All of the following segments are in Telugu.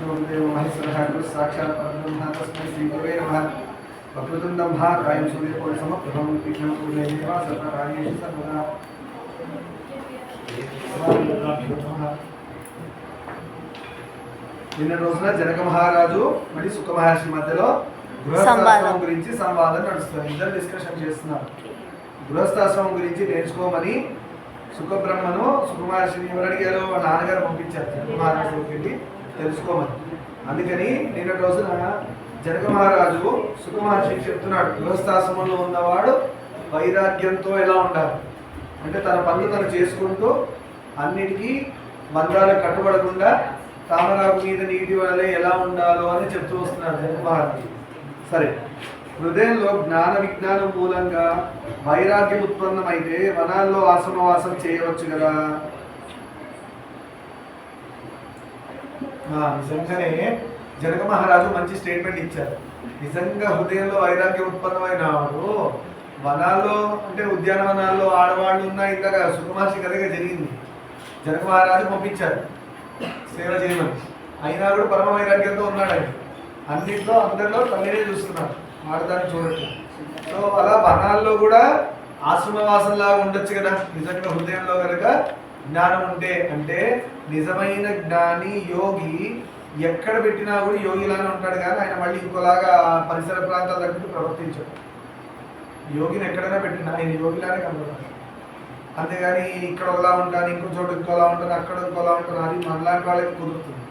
साक्षात् परब्रह्म तस्मै श्रीगुरवे नमः। वक्रतुण्डं महाकायं सूर्यकोटिसमप्रभं विघ्नं कुरुते देवा सर्वकार्येषु सर्वदा। నిన్న రోజున జనక మహారాజు మరి సుఖ మహర్షి మధ్యలో గృహస్థాశ్రమం గురించి సంవాదం నడుస్తుంది. ఇద్దరు డిస్కషన్ చేస్తున్నారు. గృహస్థాశ్రమం గురించి నేర్చుకోమని సుఖబ్రహ్మను సుఖ మహర్షిని ఎవరు అడిగారు? నాన్నగారు పంపించారు జనక మహారాజుకి వెళ్ళి తెలుసుకోమని. అందుకని నిన్న రోజున జనక మహారాజు సుఖ మహర్షికి చెప్తున్నాడు, గృహస్థాశ్రమంలో ఉన్నవాడు వైరాగ్యంతో ఎలా ఉండాలి అంటే తన పనులు తను చేసుకుంటూ అన్నిటికీ బంధాలకు కట్టుబడకుండా తామరాకు మీద నీటి వలె ఎలా ఉండాలో అని చెప్తూ వస్తున్నారు జనక మహారాజు. సరే, హృదయంలో జ్ఞాన విజ్ఞానం మూలంగా వైరాగ్యం ఉత్పన్నమైతే వనాల్లో ఆశ్రమవాసం చేయవచ్చు కదా. నిజంగానే జనక మహారాజు మంచి స్టేట్మెంట్ ఇచ్చారు. నిజంగా హృదయంలో వైరాగ్యం ఉత్పన్నమైన వాడు వనాల్లో అంటే ఉద్యానవనాల్లో ఆడవాళ్ళు ఉన్న ఇందాక సుఖమహర్షి కథగా జరిగింది. జనక మహారాజు పంపించారు సేవ చేయమని. అయినా కూడా పరమ వైరాగ్యంతో ఉన్నాడని అన్నింటిలో అందరిలో తల్లినే చూస్తున్నారు, ఆడదాన్ని చూడట్లేదు. సో అలా వనాల్లో కూడా ఆశ్రమవాసంలాగా ఉండొచ్చు కదా నిజంగా హృదయంలో కనుక జ్ఞానం ఉంటే. అంటే నిజమైన జ్ఞాని యోగి ఎక్కడ పెట్టినా కూడా యోగిలానే ఉంటాడు, కానీ ఆయన మళ్ళీ ఇంకోలాగా పరిసర ప్రాంతాల దగ్గర ప్రవర్తించాడు. యోగిని ఎక్కడైనా పెట్టినా ఆయన యోగిలానే కనబడతాడు. అంతేగాని ఇక్కడ ఒకలా ఉంటాను, ఇంకో చోట ఇంకోలా ఉంటాను, అక్కడ ఇంకోలా ఉంటాను, అది మనలాంటి వాళ్ళకి కుదురుతుంది.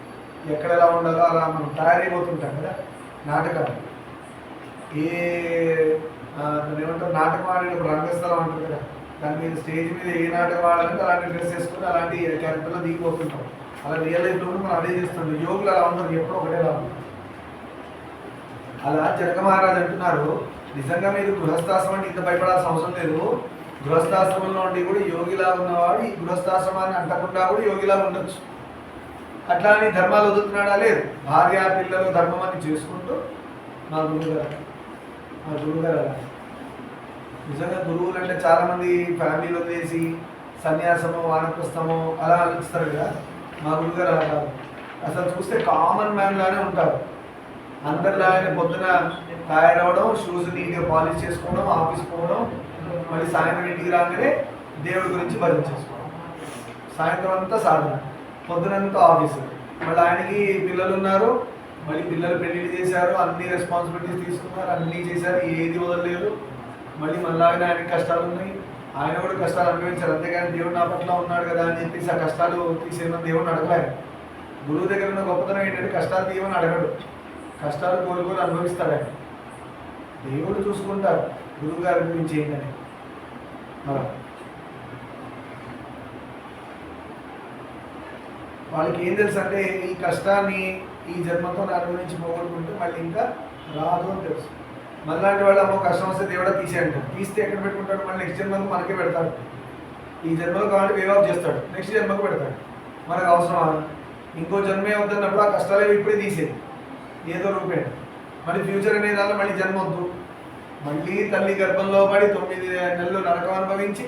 ఎక్కడ ఎలా ఉండాలో అలా మనం తయారైపోతుంటాం కదా. నాటకాలు ఏమంటారు, నాటకం ఆడేటప్పుడు రంగస్థలం అంటారు కదా, దాని మీద స్టేజ్ మీద ఏ నాటకం ఆడాలంటే అలాంటి డ్రెస్ వేసుకుని అలాంటి క్యారెక్టర్లో దిగిపోతుంటాం. అలా రియల్ లైఫ్లో కూడా మనం అదే చేస్తాం. యోగులు అలా ఉంటారు, ఎప్పుడో ఒకటేలా ఉంటారు. అలా జనక మహారాజు అంటున్నారు, నిజంగా మీరు గృహస్థాశ్రమం అంటే ఇంత భయపడాల్సిన అవసరం లేదు. గృహస్థాశ్రమంలో ఉండి కూడా యోగిలా ఉన్నవాడు ఈ గృహస్థాశ్రమాన్ని అంటకుండా కూడా యోగిలా ఉండొచ్చు. అట్లా అని ధర్మాలు వదులుతున్నాడా? లేదు. భార్య పిల్లలు ధర్మం అని చేసుకుంటూ మా గురువుగారు అలా. నిజంగా గురువులు అంటే చాలామంది ఫ్యామిలీలో వదిలేసి సన్యాసము వానప్రస్థము అలా ఆలోచిస్తారు కదా. మా గురువుగారు అలా కాదు. అసలు చూస్తే కామన్ మ్యాన్ లానే ఉంటారు. అందరిలాగానే పొద్దున తయారవడం, షూస్ నీట్గా పాలిష్ చేసుకోవడం, ఆఫీస్ పోవడం, మళ్ళీ సాయంత్రం ఇంటికి రాగానే దేవుడి గురించి భజన చేసుకోవడం, సాయంత్రం అంతా సాధన, పొద్దునంతా ఆఫీసు. మళ్ళీ ఆయనకి పిల్లలు ఉన్నారు, మళ్ళీ పిల్లలు పెళ్లిళ్ళు చేశారు, అన్ని రెస్పాన్సిబిలిటీస్ తీసుకున్నారు, అన్నీ చేశారు, ఏది వదలలేదు. మళ్ళీ మళ్ళాగానే ఆయనకి కష్టాలు ఉన్నాయి, ఆయన కూడా కష్టాలు అనుభవించారు. అంతేగాని దేవుడు నా పట్ల ఉన్నాడు కదా అని చెప్పేసి ఆ కష్టాలు తీసేయమని దేవుడిని అడగలేదు. గురువు దగ్గర ఉన్న గొప్పతనం ఏంటంటే కష్టాలు తీయమని అడగడు, కష్టాలు కోరుకొని అనుభవిస్తాడు ఆయన. దేవుడు చూసుకుంటారు గురువు గారి గురించి ఏంటని. అలా వాళ్ళకి ఏం తెలుసు అంటే ఈ కష్టాన్ని ఈ జన్మతో అనుభవించి పోగొట్టుకుంటే మళ్ళీ ఇంకా రాదు అని తెలుసు. మనలాంటి వాళ్ళు అమ్మో కష్టం వస్తే దేవుడా తీసేయంటారు. తీస్తే ఎక్కడ పెట్టుకుంటాడు? మళ్ళీ నెక్స్ట్ జన్మకు మనకే పెడతాడు. ఈ జన్మలో కాబట్టి వేవ్ ఆఫ్ చేస్తాడు, నెక్స్ట్ జన్మకు పెడతాడు. మనకు అవసరమా? ఇంకో జన్మే వద్దన్నప్పుడు ఆ కష్టాలే ఇప్పుడే తీసేది ఏదో రూపేణ. మళ్ళీ ఫ్యూచర్ అనే దానిలో మళ్ళీ జన్మ వద్దు. మళ్ళీ తల్లి గర్భంలో పడి 9 నెలలు నరకం అనుభవించి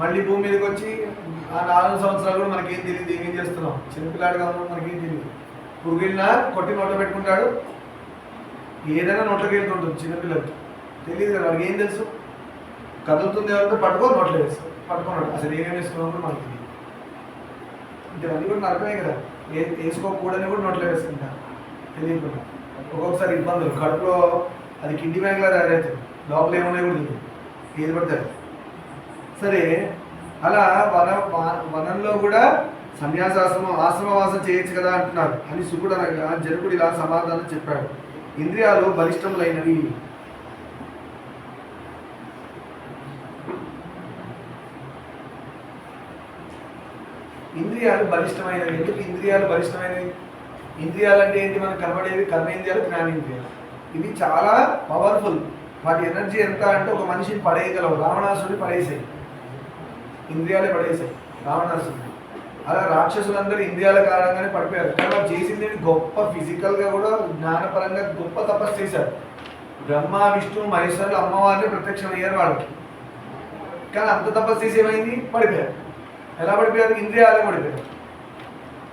మళ్ళీ భూమి మీదకి వచ్చి ఆ 4 సంవత్సరాలు కూడా మనకేం తెలియదు, ఏమేం చేస్తున్నాం. చిన్నపిల్లాడిగా ఉన్నాం, మనకేం తెలియదు. పురుగిళ్ళ కొట్టి నోట్లో పెట్టుకుంటాడు, ఏదైనా నోట్లోకి వెళ్తుంటుంది. చిన్నపిల్లలకి తెలియదు కదా, వాళ్ళకి ఏం తెలుసు? కదులుతుంది ఎవరితో పట్టుకో నోట్లో వేస్తాం, పట్టుకున్నాడు అసలు ఏమేమి వేసుకున్నాం కూడా మనకి తెలియదు. అంటే అన్నీ కూడా నరకమే కదా. వేసుకోకూడని కూడా నోట్లో వేసుకుంటారు తెలియకుండా. ఒక్కొక్కసారి ఇబ్బందులు, కడుపులో అది కిడ్నీ బ్యాంక్లా తయారవుతుంది, లోపల ఏమున్నాయి కూడా తెలియదు, ఏది పడతారు. సరే, అలా వనంలో కూడా ఆశ్రమవాసం చేయొచ్చు కదా అంటున్నారు అని శుకుడు అనగా జనకుడు ఇలా సమాధానం చెప్పాడు. ఇంద్రియాలు బలిష్టములైనవి. ఇంద్రియాలు బలిష్టమైనవి. ఎందుకు ఇంద్రియాలు బలిష్టమైనవి? ఇంద్రియాలు అంటే ఏంటి? మనకు కనబడేవి కర్మేంద్రియాలు, జ్ఞానేంద్రియాలు. ఇవి చాలా పవర్ఫుల్. వాటి ఎనర్జీ ఎంత అంటే ఒక మనిషిని పడేయగలవు. రావణాసుడిని పడేసాయి, ఇంద్రియాలే పడేసాయి రావణాసుడిని. అలా రాక్షసులందరూ ఇంద్రియాల కారణంగానే పడిపోయారు. కానీ వాళ్ళు చేసింది గొప్ప ఫిజికల్గా కూడా జ్ఞానపరంగా గొప్ప తపస్సు చేశారు. బ్రహ్మ విష్ణు మహేశ్వరులు అమ్మవారిని ప్రత్యక్షమయ్యారు వాళ్ళకి. కానీ అంత తపస్సు చేసి ఏమైంది? పడిపోయారు. ఎలా పడిపోయారు? ఇంద్రియాలే పడిపోయారు.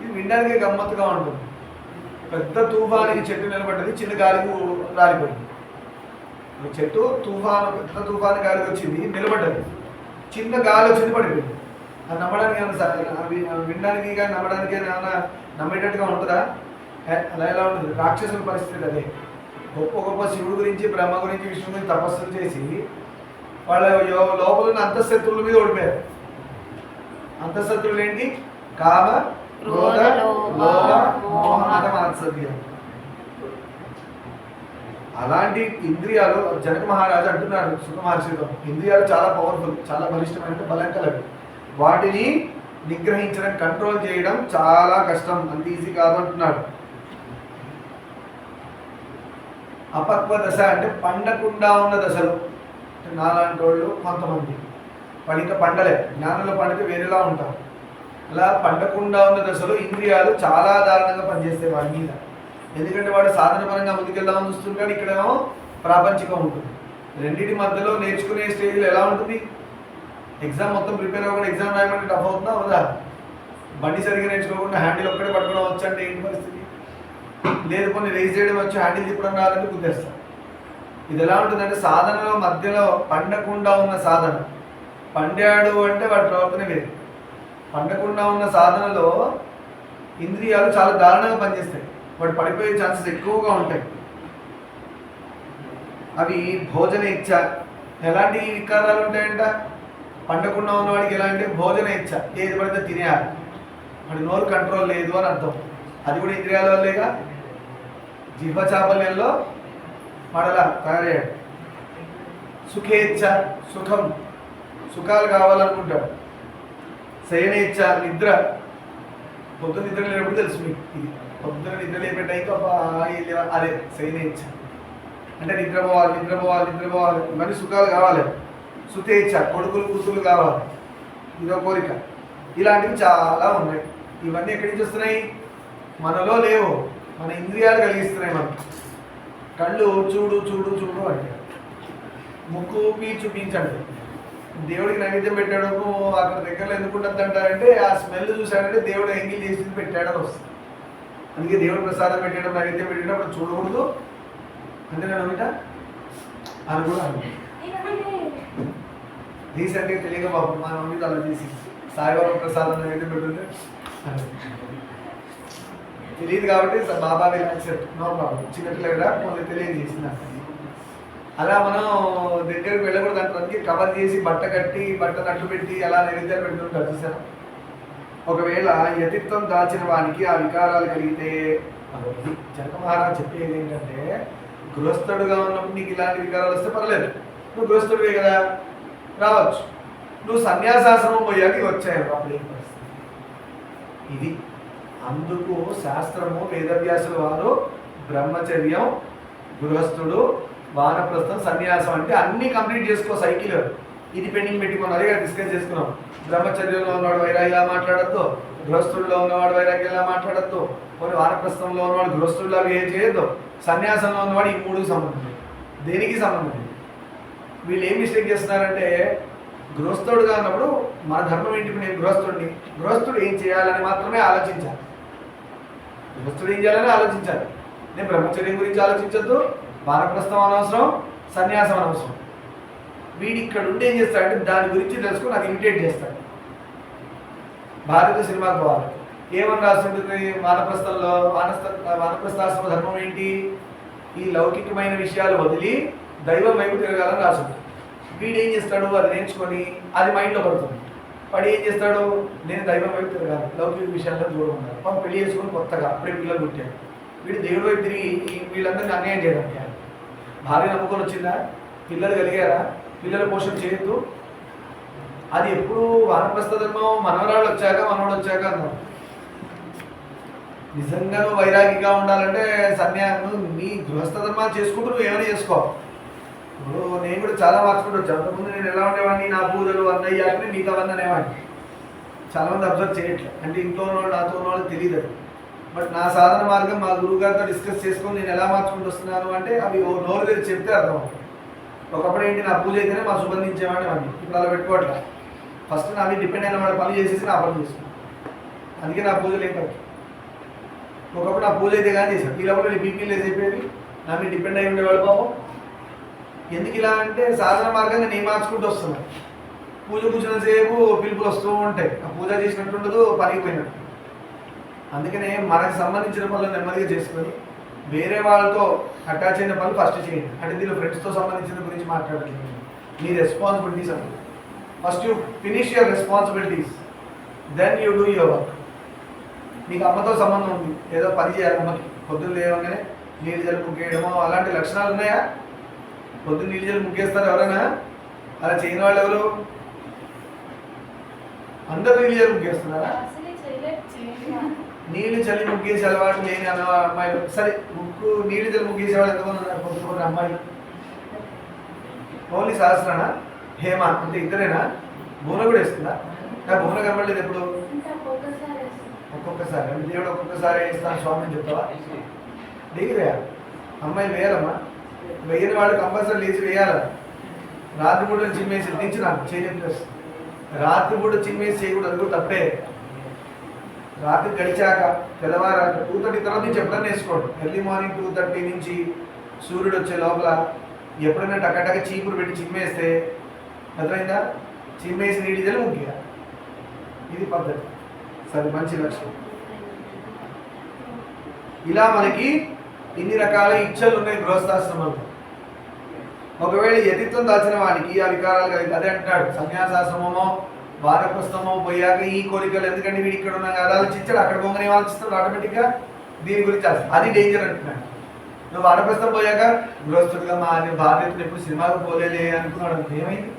ఇది వినడానికి గమ్మత్తుగా ఉంటుంది. పెద్ద తుఫానికి చెట్టు నిలబడ్డది, చిన్న గాలికి రాలిపోయింది. చెట్టు పెద్ద తుఫాను గాలికి వచ్చింది, నిలబడ్డది, చిన్న గాలి వచ్చింది, పడిపోయింది. అది నమ్మడానికి ఏమన్నా వినడానికి కానీ నమ్మడానికి ఏమైనా నమ్మేటట్టుగా ఉంటుందా? అలా ఎలా ఉంటుంది? రాక్షసుల పరిస్థితి అదే. గొప్ప గొప్ప శివుడు గురించి, బ్రహ్మ గురించి, విష్ణు గురించి తపస్సులు చేసి వాళ్ళ లోపల ఉన్న అంతఃశత్రువుల మీద ఓడిపోయారు. అంతఃశత్రువులు ఏంటి? కామ, క్రోధ, లోభ, మోహ, మాత్సర్యం. అలాంటి ఇంద్రియాలు జనక మహారాజు అంటున్నారు సుఖ మహర్షితో, ఇంద్రియాలు చాలా పవర్ఫుల్, చాలా బలిష్టమైన బలం కలవి. వాటిని నిగ్రహించడం, కంట్రోల్ చేయడం చాలా కష్టం, అంత ఈజీ కాదు అంటున్నాడు. అపక్వ దశ అంటే పండకుండా ఉన్న దశలు. నాలాంటి వాళ్ళు కొంతమంది వాళ్ళు ఇంకా పండలే, జ్ఞానంలో పండితే వేరేలా ఉంటారు. అలా పండకుండా ఉన్న దశలో ఇంద్రియాలు చాలా దారుణంగా పనిచేస్తాయి వాడి మీద. ఎందుకంటే వాడు సాధన పరంగా ముందుకెళ్దామని చూస్తుంటాడు, ఇక్కడేమో ప్రాపంచికం ఉంటుంది. రెండింటి మధ్యలో నేర్చుకునే స్టేజ్లో ఎలా ఉంటుంది? ఎగ్జామ్ మొత్తం ప్రిపేర్ అవ్వకుండా ఎగ్జామ్ రాయమంటే టఫ్ అవుతుందా అవుదా? బండి సరిగ్గా నేర్చుకోకుండా హ్యాండిల్ ఒక్కడే పట్టుకోవడం వచ్చంటే ఏంటి పరిస్థితి? లేదు కొన్ని రేస్ చేయడం వచ్చి హ్యాండిల్ తిప్పడం రాదంటే కుదేస్తాం. ఇది ఎలా ఉంటుందంటే సాధనలో మధ్యలో పండకుండా ఉన్న సాధన, పండాడు అంటే వాడి ప్రవర్తన వేరు. పండకుండా ఉన్న సాధనలో ఇంద్రియాలు చాలా దారుణంగా పనిచేస్తాయి, వాడు పడిపోయే ఛాన్సెస్ ఎక్కువగా ఉంటాయి. అవి భోజన ఇచ్చ. ఎలాంటి వికారాలు ఉంటాయంట? పండకుండా ఉన్నవాడికి ఎలా అంటే భోజన ఇచ్చ, ఏది పడితే తినేయాలి, వాడి నోరు కంట్రోల్ లేదు అని అర్థం. అది కూడా ఇంద్రియాల వల్లేగా. జిహ్వ చాపల్యంలో మడలా తయారయ్యాడు. సుఖేచ్ఛ, సుఖాలు కావాలనుకుంటాడు. శయనేచ్ఛ, నిద్ర. పొద్దున్న నిద్ర లేనప్పుడు తెలుసు మీకు ఇది. పొద్దున్న నిద్ర లేపెట్టాక అదే శయనేచ్ఛ అంటే నిద్రపోవాలి. ఇవన్నీ సుఖాలు కావాలి. సుతేచ్ఛ, కొడుకులు కూతురు కావాలి, ఇదో కోరిక. ఇలాంటివి చాలా ఉన్నాయి. ఇవన్నీ ఎక్కడి నుంచి వస్తున్నాయి? మనలో లేవు, మన ఇంద్రియాలు కలిగిస్తున్నాయి. మనకి కళ్ళు చూడు అంటే, ముక్కు చూపించండి. దేవుడికి నైవేద్యం పెట్టాడు, అక్కడ దగ్గరలో ఎందుకు ఉంటుంది అంటారంటే ఆ స్మెల్ చూశాడంటే దేవుడు ఎంగిల్ చేసి పెట్టాడని వస్తుంది. అందుకే దేవుడు ప్రసాదం పెట్టడం, నైవేద్యం పెట్టేటప్పుడు చూడకూడదు అంటే నేను అమిట అని కూడా రీసెంట్గా తెలియక బాబు మా మమ్మీ అలా చేసి సాయిబాబా ప్రసాదం నైవేద్యం పెట్టుంటే తెలియదు కాబట్టి బాబా యాక్సెప్ట్, నో ప్రాబ్లం, చిన్నపిల్లగా కొంచెం తెలియజేసిన. అలా మనం దగ్గరికి వెళ్ళకూడదు అంటానికి కవర్ చేసి బట్ట కట్టి బట్ట నట్టు పెట్టి అలా నైవేద్యాలు పెడుతుంటారు చూసారా. ఒకవేళ యతిత్వం దాచిన వానికి ఆ వికారాలు కలిగితే జనక మహారాజు చెప్పేది ఏంటంటే, గృహస్థుడుగా ఉన్నప్పుడు నీకు ఇలాంటి వికారాలు వస్తే పర్లేదు, నువ్వు గృహస్థుడివే కదా రావచ్చు, నువ్వు సన్యాసాశ్రమం పోయాక వచ్చాయి అప్పుడు ఏం పరిస్థితి ఇది. అందుకు శాస్త్రము వేదవ్యాసుల వారు బ్రహ్మచర్యం, గృహస్థుడు, వానప్రస్థం, సన్యాసం అంటే అన్నీ కంప్లీట్ చేసుకో. సైకిల్ ఇది పెండింగ్ పెట్టుకుని అదే డిస్కస్ చేసుకున్నాం. బ్రహ్మచర్యంలో ఉన్నవాడు వైరాగ్యలా మాట్లాడద్దు, గృహస్థుడిలో ఉన్నవాడు వైరాగ్యంలా మాట్లాడద్దు, కొన్ని వానప్రస్థంలో ఉన్నవాడు గృహస్థుడిలా ఏం చేయొద్దు, సన్యాసంలో ఉన్నవాడు ఈ మూడుకి సంబంధం లేదు, దేనికి సంబంధం లేదు. వీళ్ళు ఏం మిస్టేక్ చేస్తున్నారంటే గృహస్థుడుగా ఉన్నప్పుడు మన ధర్మం ఏంటి, నేను గృహస్థుడు ఏం చేయాలని మాత్రమే ఆలోచించాలి. గృహస్థుడు ఏం చేయాలని ఆలోచించాలి. నేను బ్రహ్మచర్యం గురించి ఆలోచించద్దు, వానప్రస్థం అనవసరం, సన్యాసం అనవసరం. వీడు ఇక్కడ ఉండి ఏం చేస్తాడంటే దాని గురించి తెలుసుకొని అది ఇమిటేట్ చేస్తాడు. భారత సినిమాకు పోవాలి, ఏమని రాస్తుంటుంది వానప్రస్థంలో, వానప్రస్థాశ్రమ ధర్మం ఏంటి, ఈ లౌకికమైన విషయాలు వదిలి దైవం వైపు తిరగాలని రాస్తుంది. వీడు ఏం చేస్తాడు, అది నేర్చుకొని అది మైండ్లో పడుతుంది. వాడు ఏం చేస్తాడు, నేను దైవం వైపు తిరగాలి, లౌకిక విషయాల్లో దూరం ఉండాలి. పాపం పెళ్లి చేసుకొని కొత్తగా అప్పుడే పిల్లలు పుట్టాడు, వీడు దేవుడి వైపు తిరిగి వీళ్ళందరినీ అన్యాయం చేయడం. భార్య నమ్ముకొని వచ్చిందా, పిల్లలు కలిగారా, పిల్లల పోషణ చేయొద్దు. అది ఎప్పుడు వానప్రస్థ ధర్మం మనవరాళ్ళు వచ్చాక మనవాడు వచ్చాక అన్నారు. నిజంగా నువ్వు వైరాగిగా ఉండాలంటే సన్యాసం నీ గృహస్థ ధర్మాలు చేసుకుంటూ నువ్వు ఏమైనా చేసుకో. ఇప్పుడు నేను కూడా చాలా మార్చుకుంటూ వచ్చాను. అంతకుముందు నేను ఎలా ఉండేవాడిని, నా పూజలు అన్నయ్య మిగతా అవన్నీ అనేవాడిని. చాలామంది అబ్జర్వ్ చేయట్లేదు, అంటే ఇంట్లో ఉన్నవాళ్ళు నాతో ఉన్నవాళ్ళు తెలియదు అది. బట్ నా సాధన మార్గం మా గురువు గారితో డిస్కస్ చేసుకొని నేను ఎలా మార్చుకుంటూ వస్తున్నాను అంటే అవి నోరు తెరిచి చెప్తే అర్థమవుతుంది. ఒకప్పుడు ఏంటి, నా పూజ అయితేనే మా సుబంధించేవాడిని వాడిని, ఇప్పుడు అలా పెట్టుకోవట్లే. ఫస్ట్ నా మీద డిపెండ్ అయిన వాడు పని చేసేసి నా పని చేసుకున్నాను. అందుకే నా పూజలు ఏం కాదు. ఒకప్పుడు నా పూజ అయితే కానీ చేశాను. ఈ లోపల బీపీ లేదు అయిపోయేది, నా మీద డిపెండ్ అయి ఉండేవాళ్ళు పాపం. ఎందుకు ఇలా అంటే సాధన మార్గంగా నేను మార్చుకుంటూ వస్తున్నాను. పూజ కూర్చున్నంతసేపు పిలుపులు వస్తూ ఉంటాయి, ఆ పూజ చేసినట్టు ఉండదు, పనిగిపోయినట్టు. అందుకనే మనకు సంబంధించిన పనులు నెమ్మదిగా చేసుకొని వేరే వాళ్ళతో అటాచ్ అయిన పనులు ఫస్ట్ చేయండి. అంటే దీనిలో ఫ్రెండ్స్తో సంబంధించిన గురించి మాట్లాడలేదు. మీ రెస్పాన్సిబిలిటీస్ అంటే first you finish your responsibilities, then you do your work. మీకు అమ్మతో సంబంధం ఉంది, ఏదో పని చేయాలి అమ్మకి. పొద్దున్న లేవగానే నీళ్ళు జలు ముగ్గేయడమో అలాంటి లక్షణాలు ఉన్నాయా? పొద్దున్న నీళ్ళు జలు ముగ్గేస్తారు ఎవరైనా? అలా చేయని వాళ్ళు ఎవరు? అందరూ నీళ్ళు జలు ముగ్గేస్తున్నారా? నీళ్ళు చల్లి ముగ్గేసే అలవాటు లేని అమ్మాయిలు, సరే నీళ్ళు చల్లి ముగ్గేసే వాళ్ళు ఎంతమంది ఉన్నారు? కొంతమంది అమ్మాయిలు. ఓన్లీ సహస్రనా, హేమ అంటే ఇద్దరేనా? భూన కూడా వేస్తుందా? నాకు భూన కనబడలేదు ఎప్పుడు. ఒక్కొక్కసారి అంటే దేవుడు ఒక్కొక్కసారి వేస్తాను స్వామి అని చెప్తావా? దిగిరేయా అమ్మాయిలు వేయాలమ్మా. వేయని వాళ్ళు కంపల్సరీ లేచి వేయాల. రాత్రి పూట చిమ్మేసి దించినాను చేయలేదు. రాత్రి పూట చిమ్మేసి చేయకూడదు, అది కూడా తప్పే. రాత్రి గడిచాక తెల్లవారాక 2:30 తర్వాత నుంచి ఎప్పుడైనా వేసుకోండి. ఎర్లీ మార్నింగ్ 2:30 నుంచి సూర్యుడు వచ్చే లోపల ఎప్పుడైనా టక్కటక్క చీపురు పెట్టి చిమ్మేస్తే అర్థమైందా? చిమ్మేసి నీళ్ళు జల్లి ముగ్గిగా, ఇది పద్ధతి. సరే, మంచి లక్ష్యం. ఇలా మనకి ఇన్ని రకాల ఇచ్చలు ఉన్నాయి గృహస్థాశ్రమంలో. ఒకవేళ యతిత్వం దాచిన వాడికి ఆ వికారాలు కలిగి అదే అంటాడు, సన్యాసాశ్రమమో వానప్రస్థమో పోయాక ఈ కోరికలు ఎందుకంటే వీడు ఇక్కడ ఉన్నా కదా ఆలోచించాడు, అక్కడ పోగానే ఆలోచిస్తాడు ఆటోమేటిక్గా దీని గురించి. అది డేంజర్ అంటున్నాడు. నువ్వు వానప్రస్థం పోయాక గృహస్థుడిగా మా భార్యతో ఎప్పుడు సినిమాకు పోలేదే అనుకున్నాడు. ఏమైంది?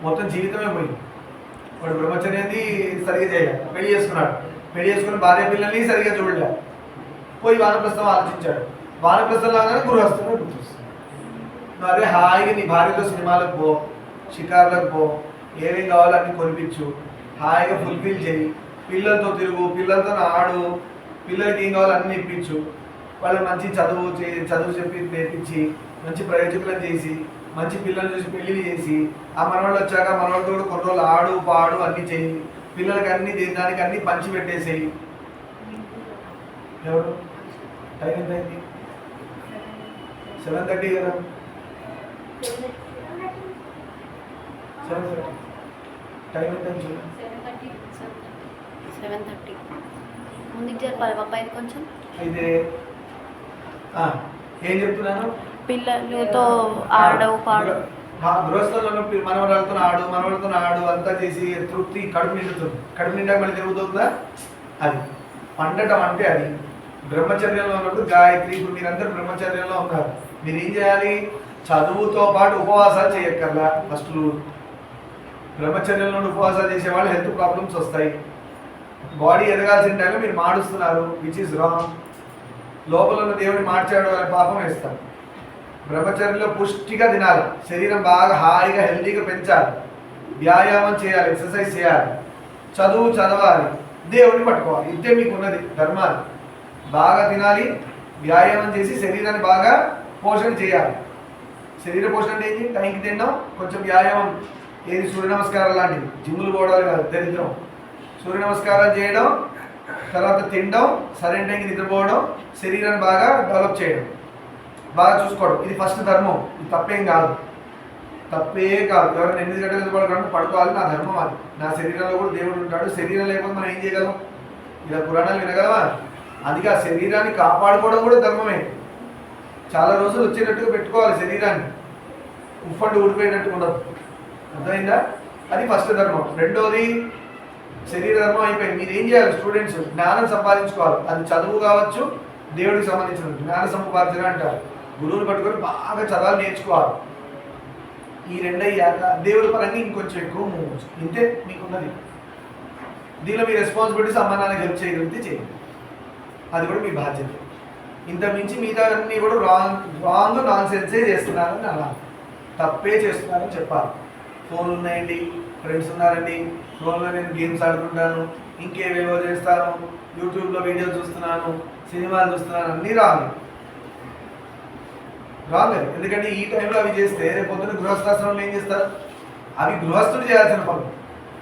మొత్తం జీవితమే పోయింది. వాడు బ్రహ్మచర్యాన్ని సరిగా చేయలేదు, పెళ్లి చేసుకున్నాడు. పెళ్లి చేసుకుని భార్య పిల్లల్ని సరిగా చూడలే, పోయి వానప్రస్థం ఆలోచించాడు. వానప్రస్థం లాగానే గృహస్థంగా గుర్తొస్తుంది. నువ్వు అదే హాయిగా నీ భార్యతో సినిమాలకు పో, షికార్లకు పో, ఏమేం కావాలో అన్ని కొనిపించు, హాయిగా ఫుల్ఫిల్ చేయి, పిల్లలతో తిరుగు, పిల్లలతో ఆడు, పిల్లలకి ఏం కావాలో అన్నీ ఇప్పించు, వాళ్ళకి మంచి చదువు చెప్పి నేర్పించి మంచి ప్రయోజకులను చేసి మంచి పిల్లలు చూసి పెళ్ళిళ్ళు చేసి ఆ మనవాళ్ళు వచ్చాక మనవాళ్ళతో కూడా కొన్ని రోజులు ఆడు పాడు అన్నీ చేయి, పిల్లలకి అన్ని దానికి అన్ని పంచి పెట్టేసేయి. ఎవరు? టైం ఎంత అయింది? 7:30 కదా. 7:30 టైం ఎంత అయింది? 7:30 ముందుకు చెప్పాలి బాబాయ్ కొంచెం. అయితే ఏం చెప్తున్నాను? పిల్లలతో ఆడవు పాడు, గృహస్థంలో మనవరాలతో ఆడు అంతా చేసి తృప్తి కడుపు నిండుతుంది. కడుపు నిండా మళ్ళీ తిరుగుతుందా? అది పండటం అంటే అది. బ్రహ్మచర్యంలో ఉన్నప్పుడు గాయత్రి, ఇప్పుడు మీరందరూ బ్రహ్మచర్యంలో ఉన్నారు, మీరు ఏం చేయాలి? చదువుతో పాటు ఉపవాసాలు చేయక్కర్లా. ఫస్ట్ రూల్, బ్రహ్మచర్యంలో ఉపవాసాలు చేసే వాళ్ళు హెల్త్ ప్రాబ్లమ్స్ వస్తాయి. బాడీ ఎదగాల్సిన టైంలో మీరు మాడుస్తున్నారు, విచ్ ఈజ్ రాంగ్. లోపల ఉన్న దేవుడిని మార్చాడు అనే పాపం వేస్తారు. బ్రహ్మచర్యంలో పుష్టిగా తినాలి, శరీరం బాగా హాయిగా హెల్తీగా పెంచాలి, వ్యాయామం చేయాలి, ఎక్సర్సైజ్ చేయాలి, చదవాలి, దేవుడిని పట్టుకోవాలి. ఇంతే మీకు ఉన్నది ధర్మాలు. బాగా తినాలి, వ్యాయామం చేసి శరీరాన్ని బాగా పోషణ చేయాలి. శరీర పోషణ అంటే ఏంటి? టైంకి తినడం, కొంచెం వ్యాయామం, ఏది సూర్య నమస్కారం లాంటివి, జిమ్ములు పోవడాలు కాదు, దరిద్రం. సూర్య నమస్కారం చేయడం, తర్వాత తినడం, సరైన టైంకి నిద్రపోవడం, శరీరాన్ని బాగా డెవలప్ చేయడం, బాగా చూసుకోవడం, ఇది ఫస్ట్ ధర్మం. ఇది తప్పేం కాదు, తప్పే కాదు. ఎవరైనా 8 గంటలు పడుకోవాలి, నా ధర్మం అది. నా శరీరంలో కూడా దేవుడు ఉంటాడు, శరీరం లేకపోతే మనం ఏం చేయగలం? ఇలా పురాణాలు వినగలవా? అందుకే ఆ శరీరాన్ని కాపాడుకోవడం కూడా ధర్మమే. చాలా రోజులు వచ్చేటట్టుగా పెట్టుకోవాలి శరీరాన్ని, ఉప్పండి ఊడిపోయినట్టు ఉండదు. అర్థమైందా? అది ఫస్ట్ ధర్మం. రెండోది శరీర ధర్మం అయిపోయింది. మీరు ఏం చేయాలి? స్టూడెంట్స్ జ్ఞానం సంపాదించుకోవాలి. అది చదువు కావచ్చు, దేవుడికి సంబంధించిన జ్ఞాన సముపార్జన అంటారు. గురువుని పట్టుకొని బాగా చదవాలి, నేర్చుకోవాలి. ఈ రెండయ్యాక దేవుడి పరంగా ఇంకొంచెం ఎక్కువ మూవచ్చు. ఇంతే మీకున్నది. దీనిలో మీ రెస్పాన్సిబిలిటీస్ అమ్మానానికి హెల్ప్ చేయగలిగితే చేయండి, అది కూడా మీ బాధ్యత. ఇంత మించి మిగతా అన్నీ కూడా రాంగ్ నాన్ సెన్సే చేస్తున్నారని అలా, తప్పే చేస్తున్నారని చెప్పాలి. ఫోన్లు ఉన్నాయండి, ఫ్రెండ్స్ ఉన్నారండి, ఫోన్లో నేను గేమ్స్ ఆడుకుంటాను, ఇంకేవేవో చేస్తాను, యూట్యూబ్లో వీడియోస్ చూస్తున్నాను, సినిమాలు చూస్తున్నాను, అన్నీ రాంగ్. ఎందుకంటే ఈ టైంలో అవి చేస్తే రేపు పొద్దున్న గృహస్థాశ్రమంలో ఏం చేస్తారు? అవి గృహస్థుడు చేయాల్సిన పనులు.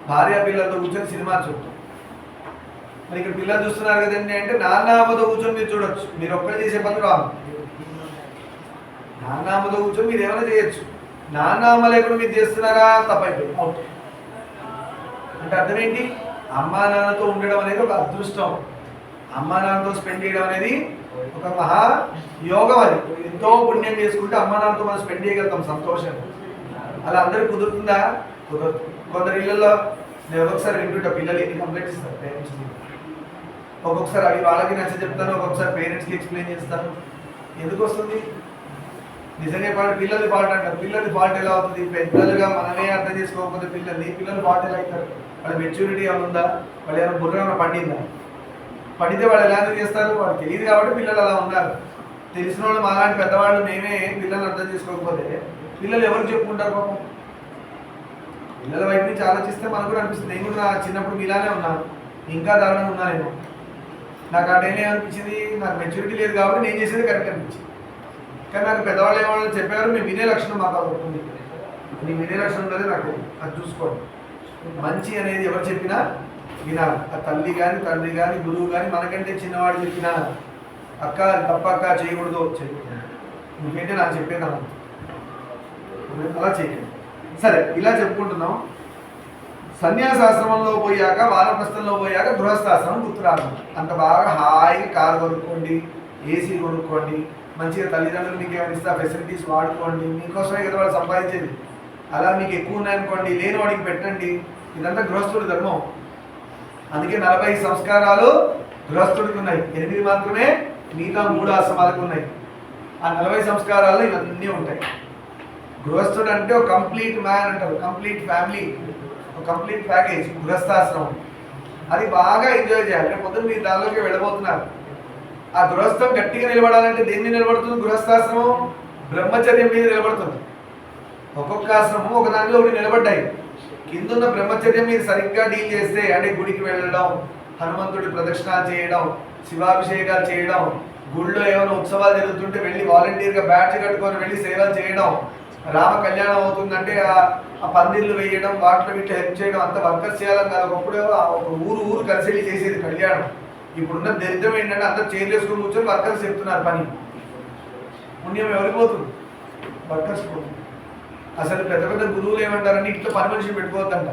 భార్య పిల్లలతో కూర్చొని సినిమా చూడటం, మరి ఇక్కడ పిల్లలు చూస్తున్నారు కదండి అంటే నాన్న అమ్మతో కూర్చొని మీరు చూడొచ్చు. మీరు ఒక్కరు చేసే పని రాదు. నాన్న అమ్మతో కూర్చొని మీరు ఏమైనా చేయొచ్చు. నాన్న అమ్మ లేకుండా మీరు చేస్తున్నారా, తప్పైపోయింది, అవుట్. అంటే అర్థం ఏంటి? అమ్మా నాన్నతో ఉండడం అనేది ఒక అదృష్టం. అమ్మా నాన్నతో స్పెండ్ చేయడం అనేది ఒక మహా యోగం. అది ఎంతో పుణ్యం చేసుకుంటే అమ్మా నాన్నతో మనం స్పెండ్ చేయగలుగుతాం సంతోషం. అలా అందరికి కుదురుతుందా? కుదరదు. కొందరు ఇళ్ళల్లో నేను ఒక్కొక్కసారి వింటుంటా, పిల్లలు ఎన్ని కంప్లైంట్స్ ఇస్తారు పేరెంట్స్కి. ఒక్కొక్కసారి అవి వాళ్ళకి నచ్చ చెప్తాను, ఒక్కొక్కసారి పేరెంట్స్కి ఎక్స్ప్లెయిన్ చేస్తాను. ఎందుకు వస్తుంది? నిజంగా పిల్లలు ఫాల్ట్ అంటారు. పిల్లలు ఫాల్ట్ ఎలా అవుతుంది? పెద్దలుగా మనమే అర్థం చేసుకోకపోతే పిల్లలు ఫాల్ట్ ఎలా అవుతారు? వాళ్ళ మెచ్యూరిటీ ఏమైనా ఉందా? వాళ్ళు ఏమైనా బుర్ర ఏమైనా పండిందా? పడితే వాళ్ళు ఎలా చేస్తారు? వాళ్ళు తెలియదు కాబట్టి పిల్లలు అలా ఉన్నారు. తెలిసిన వాళ్ళు మాలాంటి పెద్దవాళ్ళు మేమే పిల్లల్ని అర్థం చేసుకోకపోతే పిల్లలు ఎవరు చెప్పుకుంటారు? పాపం పిల్లల వైపు నుంచి ఆలోచిస్తే మనకు కూడా అనిపిస్తుంది. నేను కూడా చిన్నప్పుడు ఇలానే ఉన్నాను, ఇంకా దారుణంగా ఉన్నానేమో. నాకు ఆ టైం ఏమనిపించింది, నాకు మెచ్యూరిటీ లేదు కాబట్టి నేను చేసేది కరెక్ట్ అనిపించింది. కానీ నాకు పెద్దవాళ్ళు ఏమన్నా చెప్పారు, మేము వినే లక్షణం మాకు అవుతుంది. నీ వినే లక్షణం ఉన్నది నాకు, అది చూసుకోండి. మంచి అనేది ఎవరు చెప్పినా వినాలి. ఆ తల్లి కానీ తండ్రి కానీ గురువు కానీ మనకంటే చిన్నవాడు చెప్పినా అక్క తప్పక్క చేయకూడదు, చేయకూడదు నువ్వేంటే నాకు చెప్పేదా అలా చేయకండి. సరే, ఇలా చెప్పుకుంటున్నాం. సన్యాసాశ్రమంలో పోయాక, వానప్రస్థంలో పోయాక గృహస్థాశ్రమం గుర్తురాదు. అంత బాగా హాయిగా కారు కొనుక్కోండి, ఏసీ కొనుక్కోండి, మంచిగా తల్లిదండ్రులు మీకు ఏమైనా ఇస్తే ఫెసిలిటీస్ వాడుకోండి. మీకోసమే కదా వాళ్ళు సంపాదించేది. అలా మీకు ఎక్కువ ఉన్నాయనుకోండి, లేని వాడికి పెట్టండి. ఇదంతా గృహస్థుడి ధర్మం. అందుకే 40 సంస్కారాలు గృహస్థుడికి ఉన్నాయి, 8 మాత్రమే మిగతా 3 ఆశ్రమాలకు ఉన్నాయి. ఆ 40 సంస్కారాల్లో ఇవన్నీ ఉంటాయి. గృహస్థుడు అంటే ఒక కంప్లీట్ మ్యాన్ అంటారు, కంప్లీట్ ఫ్యామిలీ, ఒక కంప్లీట్ ప్యాకేజ్ గృహస్థాశ్రమం. అది బాగా ఎంజాయ్ చేయాలి. రేపు పొద్దున్న మీరు దానిలోకి వెళ్ళబోతున్నారు. ఆ గృహస్థం గట్టిగా నిలబడాలంటే దేన్ని నిలబడుతుంది? గృహస్థాశ్రమం బ్రహ్మచర్యం మీద నిలబడుతుంది. ఒక్కొక్క ఆశ్రమం ఒక దానిలో ఒకటి నిలబడ్డాయి. కిందున్న బ్రహ్మచర్యం మీరు సరిగ్గా డీల్ చేస్తే, అంటే గుడికి వెళ్ళడం, హనుమంతుడి ప్రదక్షిణాలు చేయడం, శివాభిషేకాలు చేయడం, గుళ్ళో ఏమైనా ఉత్సవాలు జరుగుతుంటే వెళ్ళి వాలంటీర్గా బ్యాడ్జ్ కట్టుకొని వెళ్ళి సేవలు చేయడం, రామ కళ్యాణం అవుతుందంటే ఆ పందిర్లు వేయడం, వాటిలో వీటిలో హెల్ప్ చేయడం, అంత వర్కర్స్ చేయాలని కాదు. ఒకప్పుడు ఒక ఊరు కలిసి చేసేది కళ్యాణం. ఇప్పుడున్న దరిద్రం ఏంటంటే అందరూ చైర్లు వేసుకుని కూర్చొని వర్కర్స్ చెప్తున్నారు పని. పుణ్యం ఎవరికి పోతుంది? వర్కర్స్ పోతుంది. అసలు పెద్ద పెద్ద గురువులు ఏమంటారంటే ఇట్లా పని మనిషిని పెట్టుకోవద్దంట.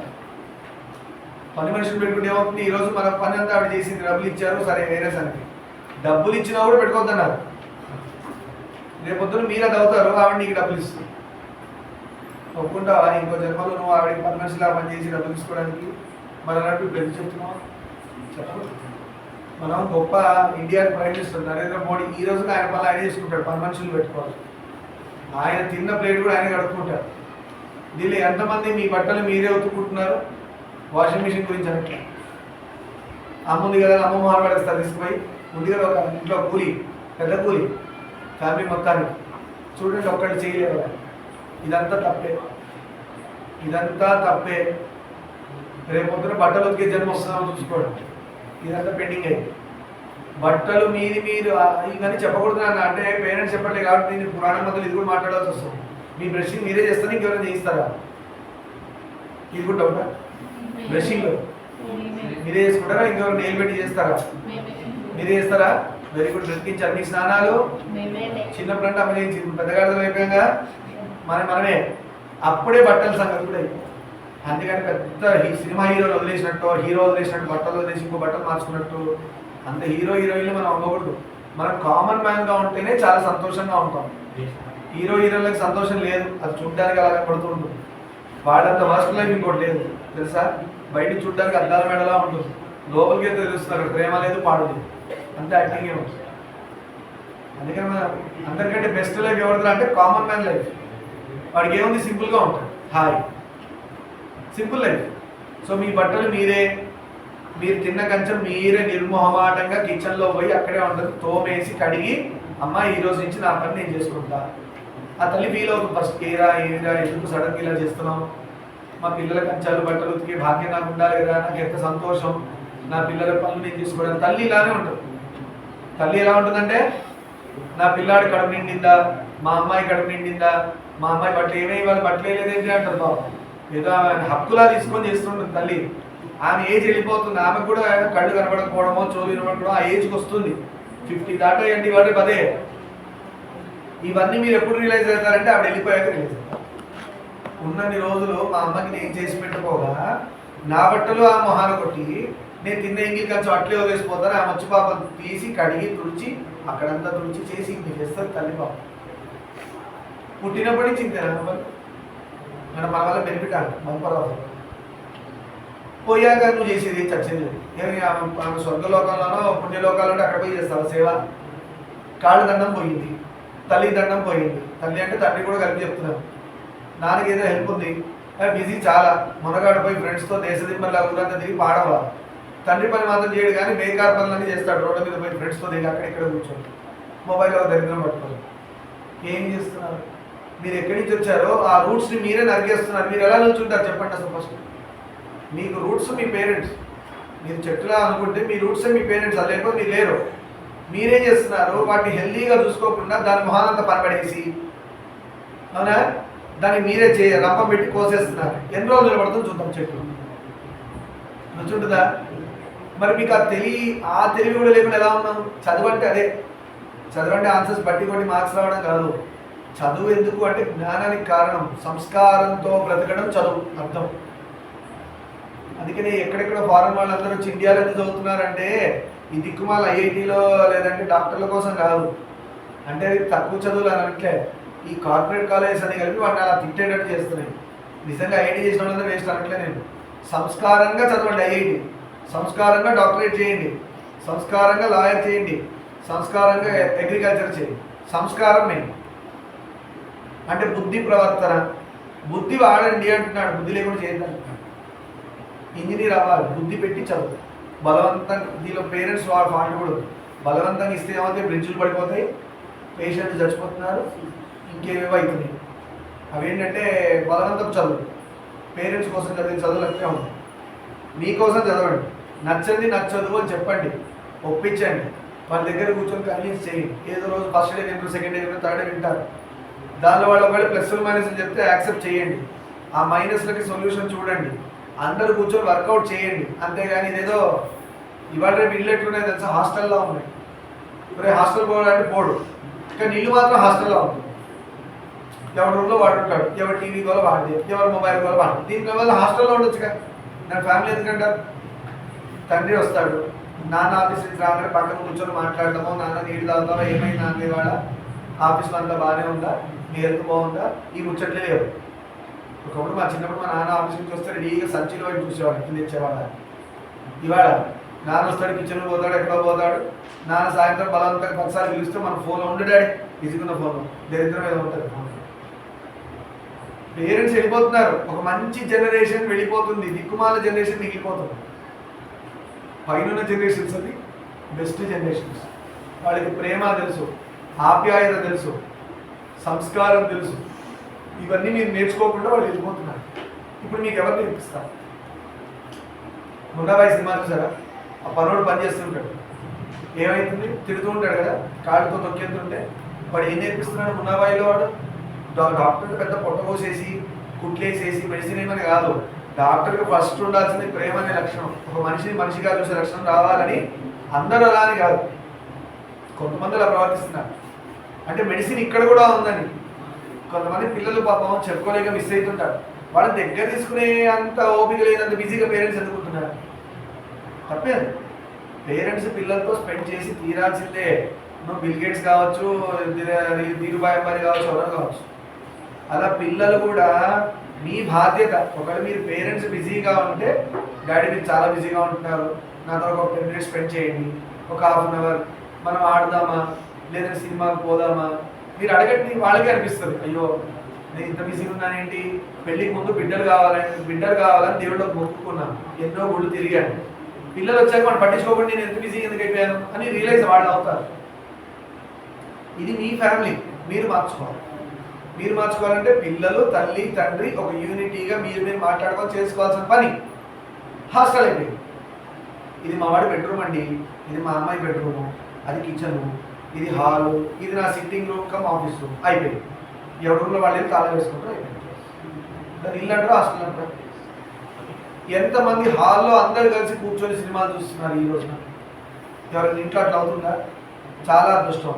పని మనిషిని పెట్టుకుంటే ఏమవుతుంది? ఈరోజు మన పని అంతా ఆవిడ చేసింది, డబ్బులు ఇచ్చారు, సరే వేరే సంగతి. డబ్బులు ఇచ్చినా కూడా పెట్టుకోవద్దన్నారు. రేపొద్దున మీరు అది అవుతారు, ఆవిడ నీకు డబ్బులు ఇస్తుంది. ఒప్పుకుంటావా? ఇంకో జన్మలో నువ్వు ఆవిడకి పని మనిషిలా పని చేసి డబ్బులు తీసుకోవడానికి? మరి అన్నట్టు ఇప్పుడు ఎందుకు చెప్తున్నావు? చెప్పు. మనం గొప్ప India prime minister Narendra Modi ఈ రోజున ఆయన పనులు ఆయన చేసుకుంటాడు, పని మనుషులు పెట్టుకోవాలి. ఆయన తిన్న ప్లేట్ కూడా ఆయన కడుక్కుంటారు. దీనిలో ఎంతమంది మీ బట్టలు మీరే ఉతుక్కుంటున్నారు? వాషింగ్ మిషన్ గురించి అనట్లే. అమ్ముంది కదా, అమ్మ మాట్లాడేస్తారు తీసుకుపోయి. ఉంది కదా ఒక ఇంట్లో కూలి, పెద్ద కూలి, ఫ్యామిలీ మొత్తానికి. చూడండి, ఒక్కళ్ళు చేయలేరు. ఇదంతా తప్పే, ఇదంతా తప్పే. రేపు పొద్దున బట్టలు ఉతికే జన్మ వస్తుందో చూసుకోండి. ఇదంతా పెండింగ్ అయ్యింది. బట్టలు మీరు ఇవన్నీ చెప్పకూడదు అన్న అంటే పేరెంట్స్ చెప్పట్లేదు కాబట్టి నేను పురాణం మధ్యలో ఇది కూడా మాట్లాడాల్సి వస్తుంది. మీ బ్రషింగ్ మీరే చేస్తారా, ఇంకెవరైనా చేయిస్తారా? ఇది కూడా డౌటా? బ్రషింగ్ మీరే చేసుకుంటారా, ఇంకెవరు నెయిల్ పెట్టి చేస్తారా? మీరే చేస్తారా? Very good. బ్రతికించారు. మీ స్నానాలు చిన్నప్పుడు అంటే అమ్మ చేయించింది, పెద్దగా అయిపోయాక మనమే. అప్పుడే బట్టల సంగతి కూడా అయిపోయింది. అందుకని పెద్ద సినిమా హీరోలు వదిలేసినట్టు, హీరో వదిలేసినట్టు బట్టలు వదిలేసి ఇంకో బట్టలు మార్చుకున్నట్టు అంత హీరో హీరోయిన్లు మనం అవ్వకూడదు. మనం కామన్ మ్యాన్గా ఉంటేనే చాలా సంతోషంగా ఉంటాం. హీరో హీరోయిన్లకు సంతోషం లేదు, అది చూడడానికి అలాగే పడుతూ ఉంటుంది. వాళ్ళంత వర్స్ట్ లైఫ్ ఇంకోటి లేదు తెలుసా. బయట చూడడానికి అద్దాల మేడలా ఉంటుంది, లోపలికి అయితే తెలుస్తారు ప్రేమ లేదు, పాడు లేదు, అంతే యాక్టింగే ఉంటుంది. అందుకని మనం అందరికంటే బెస్ట్ లైఫ్ ఎవరిదా అంటే కామన్ మ్యాన్ లైఫ్. వాడికి ఏముంది? సింపుల్గా ఉంటుంది, హాయ్, సింపుల్ లైఫ్. సో మీ బట్టలు మీరే, మీరు తిన్న కంచెం మీరే నిర్మోహమాటంగా కిచెన్లో పోయి అక్కడే ఉంటుంది, తోమేసి కడిగి అమ్మ ఈ రోజు నుంచి నా పని నేను చేసుకుంటా. ఆ తల్లి ఫీల్ అవుతుంది ఫస్ట్, ఏరా ఎందుకు సడన్గా ఇలా చేస్తున్నాం, మా పిల్లల కంచాలు బట్టలు ఉతికే భాగ్యం నాకు ఉండాలి కదా, నాకు ఎంత సంతోషం, నా పిల్లల పనులు నేను చేసుకోవడం. తల్లి ఇలానే ఉంటుంది. తల్లి ఎలా ఉంటుందంటే నా పిల్లాడి కడుపు నిండిందా, మా అమ్మాయి కడుపు నిండిందా, మా అమ్మాయి బట్టలు ఏమేమి వాళ్ళు బట్టలు వేయలేదేంటి అంటారు బాబు. ఏదో హక్కులా తీసుకొని చేస్తుంటుంది తల్లి. ఆమె ఏజ్ వెళ్ళిపోతుంది, ఆమెకు కూడా కళ్ళు కనబడకపోవడమో చెవులు వినబడకపోవడం ఆ ఏజ్కి వస్తుంది. 50 దాటాయండి ఇవాళ పదే. ఇవన్నీ మీరు ఎప్పుడు రియలైజ్ అవుతారంటే ఆవిడ వెళ్ళిపోయాక రియలైజ్ అవుతారు. ఉన్నన్ని రోజులు మా అమ్మకి నేను చేసి పెట్టుకోగా నా బట్టలు ఆ మొహాన కొట్టి నేను తిన్న ఇంగిల్ కొంచెం అట్లే వదిలేసిపోతాను. ఆ మచ్చి పాప తీసి కడిగి తుడిచి అక్కడంతా తుడిచి చేసి ఇంటికి చేస్తారు తల్లి పాప. పుట్టినప్పటి నుంచి ఇంతేనా మన వల్ల బెనిఫిట్ అంట బంపరావు. పోయాక నువ్వు చేసేది చచ్చేది ఏమి ఆమె స్వర్గలోకంలోనో పుణ్యలోకాలంటే అక్కడ పోయి చేస్తావు సేవ. కాళ్ళు దండం పోయింది, తల్లి దండం పోయింది. తల్లి అంటే తండ్రి కూడా కలిపి చెప్తున్నాను. నాన్నకి ఏదో హెల్ప్ ఉంది, బిజీ చాలా, మునగాడు పోయి ఫ్రెండ్స్తో దేశదిమ్మల్లా ఊరంతా తిరిగి పాడవా. తండ్రి పని మాత్రం చేయడు కానీ బేకార్ పనులన్నీ చేస్తాడు. రోడ్ల మీద పోయి ఫ్రెండ్స్తో దిగి అక్కడిక్కడ కూర్చొని మొబైల్లో దరిద్రం పట్టుకోవాలి. ఏం చేస్తున్నారు? మీరు ఎక్కడి నుంచి వచ్చారో ఆ రూట్స్ని మీరే నరికేస్తున్నారు. మీరు ఎలా నుంచుంటారు చెప్పండి అసలు ఫస్ట్. మీకు రూట్స్ మీ పేరెంట్స్. మీరు చెట్టులా అనుకుంటే మీ రూట్సే మీ పేరెంట్స్, అది లేకపోతే మీరు లేరు. మీరేం చేస్తున్నారు? వాటిని హెల్దీగా చూసుకోకుండా దాని మొహానంతా పనబడేసి, అవునా, దాన్ని మీరే రంపం పెట్టి కోసేస్తున్నారు. ఎన్ని రోజులు నిలబడుతుంది చూద్దాం చెట్టు నుంచుంటుందా? మరి మీకు ఆ తెలివి కూడా లేకుండా ఎలా ఉన్నాం? చదువు అంటే అదే. చదువు అంటే ఆన్సర్స్ బట్టి కొన్ని మార్క్స్ రావడం కాదు. చదువు ఎందుకు అంటే జ్ఞానానికి కారణం. సంస్కారంతో బ్రతకడం చదువు అర్థం. అందుకనే ఎక్కడెక్కడ ఫారెన్ వాళ్ళందరూ వచ్చి ఇండియాలో ఎందుకు చదువుతున్నారంటే ఈ దిక్కుమాల ఐఐటీలో లేదంటే డాక్టర్ల కోసం కాదు. అంటే అది తక్కువ చదువులు అని అంటే ఈ కార్పొరేట్ కాలేజెస్ అని కలిపి వాటిని అలా తిట్టేటట్టు చేస్తున్నాయి. నిజంగా ఐఐటీ చేసిన వాళ్ళందరూ వేస్ట్ అనట్లే నేను. సంస్కారంగా చదవండి ఐఐటీ, సంస్కారంగా డాక్టరేట్ చేయండి, సంస్కారంగా లాయర్ చేయండి, సంస్కారంగా అగ్రికల్చర్ చేయండి. సంస్కారం మెయిన్. అంటే బుద్ధి ప్రవర్తన, బుద్ధి వాడండి అంటున్నాడు, బుద్ధి లేకుండా చేయండి అంటున్నాడు. ఇంజనీర్ అవ్వాలి, బుద్ధి పెట్టి చదువు. బలవంతంగా దీనిలో పేరెంట్స్ ఫాల్ట్ కూడా ఉంది. బలవంతంగా ఇస్తే ఏమైతే బ్రిడ్జులు పడిపోతాయి, పేషెంట్లు చచ్చిపోతున్నారు, ఇంకేవేవో అవుతున్నాయి. అవేంటంటే బలవంతం చదువు. పేరెంట్స్ కోసం చదివే చదువులు అట్లే ఉంది. మీకోసం చదవండి, నచ్చండి నచ్చదు అని చెప్పండి, ఒప్పించండి, వాళ్ళ దగ్గర కూర్చొని కన్విన్స్ చేయండి. ఏదో రోజు ఫస్ట్ డే వింటారు, సెకండ్ డే వింటారు, థర్డ్ డే వింటారు. దానిలో వాళ్ళు ఒకవేళ ప్లస్లు మైనస్లు చెప్తే యాక్సెప్ట్ చేయండి. ఆ మైనస్లకి సొల్యూషన్ చూడండి, అందరూ కూర్చొని వర్కౌట్ చేయండి. అంతేగాని ఇదేదో ఇవాళ రేపు ఇల్లు ఎట్లున్నాయి తెలుసా? హాస్టల్లో ఉన్నాయి. ఇప్పుడు హాస్టల్ పోవాలంటే పోడు, కానీ ఇల్లు మాత్రం హాస్టల్లో ఉంటుంది. ఎవరి రూమ్లో వాడు ఉంటాడు, ఎవరి టీవీ కూడా వాడితే, ఎవరి మొబైల్ కూడా వాడు. దీని వల్ల హాస్టల్లో ఉండొచ్చుగా. నా ఫ్యామిలీ ఎందుకంటారు? తండ్రి వస్తాడు, నాన్న ఆఫీస్ నుంచి రాగానే పక్కన కూర్చొని మాట్లాడతామో, నాన్న నీళ్ళు తాగుతామో, ఏమైంది నాన్న ఇవాళ ఆఫీస్లో అంతా బాగానే ఉందా, మీ హెల్త్ బాగుందా, ఈ ముచ్చట్లే లేవు. ఒకప్పుడు మా చిన్నప్పుడు మా నాన్న ఆఫీస్ నుంచి వస్తే రెడీగా సంచిలో వైపు చూసేవాడు, కింద ఇచ్చేవాడు. ఇవాళ నాన్న వస్తాడు, కిచెన్లో పోతాడు, ఎక్కడో పోతాడు. నాన్న సాయంత్రం బలవంతంగా ఒకసారి పిలిస్తే మన ఫోన్లో ఉండు డాడీ, బిజీకున్న ఫోన్లో దరిద్రం మీద ఉంటుంది ఫోన్. పేరెంట్స్ వెళ్ళిపోతున్నారు, ఒక మంచి జనరేషన్ వెళ్ళిపోతుంది, దిక్కుమాల జనరేషన్ మిగిలిపోతుంది. పైన జనరేషన్స్ అది బెస్ట్ జనరేషన్స్. వాళ్ళకి ప్రేమ తెలుసు, ఆప్యాయత తెలుసు, సంస్కారం తెలుసు. ఇవన్నీ మీరు నేర్చుకోకుండా వాళ్ళు వెళ్ళిపోతున్నారు. ఇప్పుడు మీకు ఎవరు నేర్పిస్తారు? మున్నాబాయి సినిమా చూసారా? ఆ పనోడు పని చేస్తుంటాడు, ఏమవుతుంది? తిడుతూ ఉంటాడు కదా, కాళ్ళతో తొక్కేస్తుంటే వాడు ఏం నేర్పిస్తున్నాడు మున్నాబాయిలో? వాడు డాక్టర్కి పెద్ద పొట్ట కోసేసి కుట్లేసేసి మెడిసిన్ ఏమని కాదు. డాక్టర్కి ఫస్ట్ ఉండాల్సింది ప్రేమ అనే లక్షణం. ఒక మనిషిని మనిషిగా చూసే లక్షణం రావాలని. అందరూ అలా అని కాదు, కొంతమంది అలా ప్రవర్తిస్తున్నారు. అంటే మెడిసిన్ ఇక్కడ కూడా ఉందని. కొంతమంది పిల్లలు పాపం చెప్పుకోలేక మిస్ అవుతుంటారు. వాళ్ళని దగ్గర తీసుకునే అంత ఓపిక లేనంత బిజీగా పేరెంట్స్ ఎందుకుంటున్నారు? తప్పేది. పేరెంట్స్ పిల్లలతో స్పెండ్ చేసి తీరాల్సిందే. నువ్వు బిల్ గేట్స్ కావచ్చు, ధీరుభాయ్ అంబానీ కావచ్చు, ఎవరు కావచ్చు. అలా పిల్లలు కూడా మీ బాధ్యత. ఒకవేళ మీరు పేరెంట్స్ బిజీగా ఉంటే, డాడీ మీరు చాలా బిజీగా ఉంటున్నారు, నాతో ఒక 10 minutes స్పెండ్ చేయండి, ఒక 1/2 hour మనం ఆడదామా, లేదా సినిమాకి పోదామా, మీరు అడగండి. వాళ్ళకే అనిపిస్తుంది, అయ్యో నేను ఇంత బిజీగా ఉన్నానేంటి, పెళ్ళికి ముందు బిడ్డలు కావాలని దేవుళ్ళకి మొక్కుకున్నాను, ఎన్నో గుళ్ళు తిరిగాను, పిల్లలు వచ్చాక మనం పట్టించుకోకుండా నేను ఎంత బిజీగా ఎందుకు అయిపోయాను అని రియలైజ్ వాళ్ళు అవుతారు. ఇది మీ ఫ్యామిలీ, మీరు మార్చుకోవాలి. మీరు మార్చుకోవాలంటే పిల్లలు, తల్లి, తండ్రి ఒక యూనిటీగా మీరు మాట్లాడుకొని చేసుకోవాల్సిన పని. హాస్టల్ అయిపోయింది. ఇది మా వాడి బెడ్రూమ్ అండి, ఇది మా అమ్మాయి బెడ్రూము, అది కిచెను, ఇది హాలు, ఇది నా సిట్టింగ్ రూమ్ కమ్ ఆఫీసు. అయిపోయింది. ఎవరి రూమ్లో వాళ్ళు తాళం వేసుకుంటారు, అయిపోయింది. దాన్ని ఇల్లు అంటారు, హాస్టల్ అంటారు. ఎంతమంది హాల్లో అందరు కలిసి కూర్చొని సినిమాలు చూస్తున్నారు ఈ రోజున? ఎవరైనా ఇంట్లో అట్లా అవుతుందా? చాలా అదృష్టం.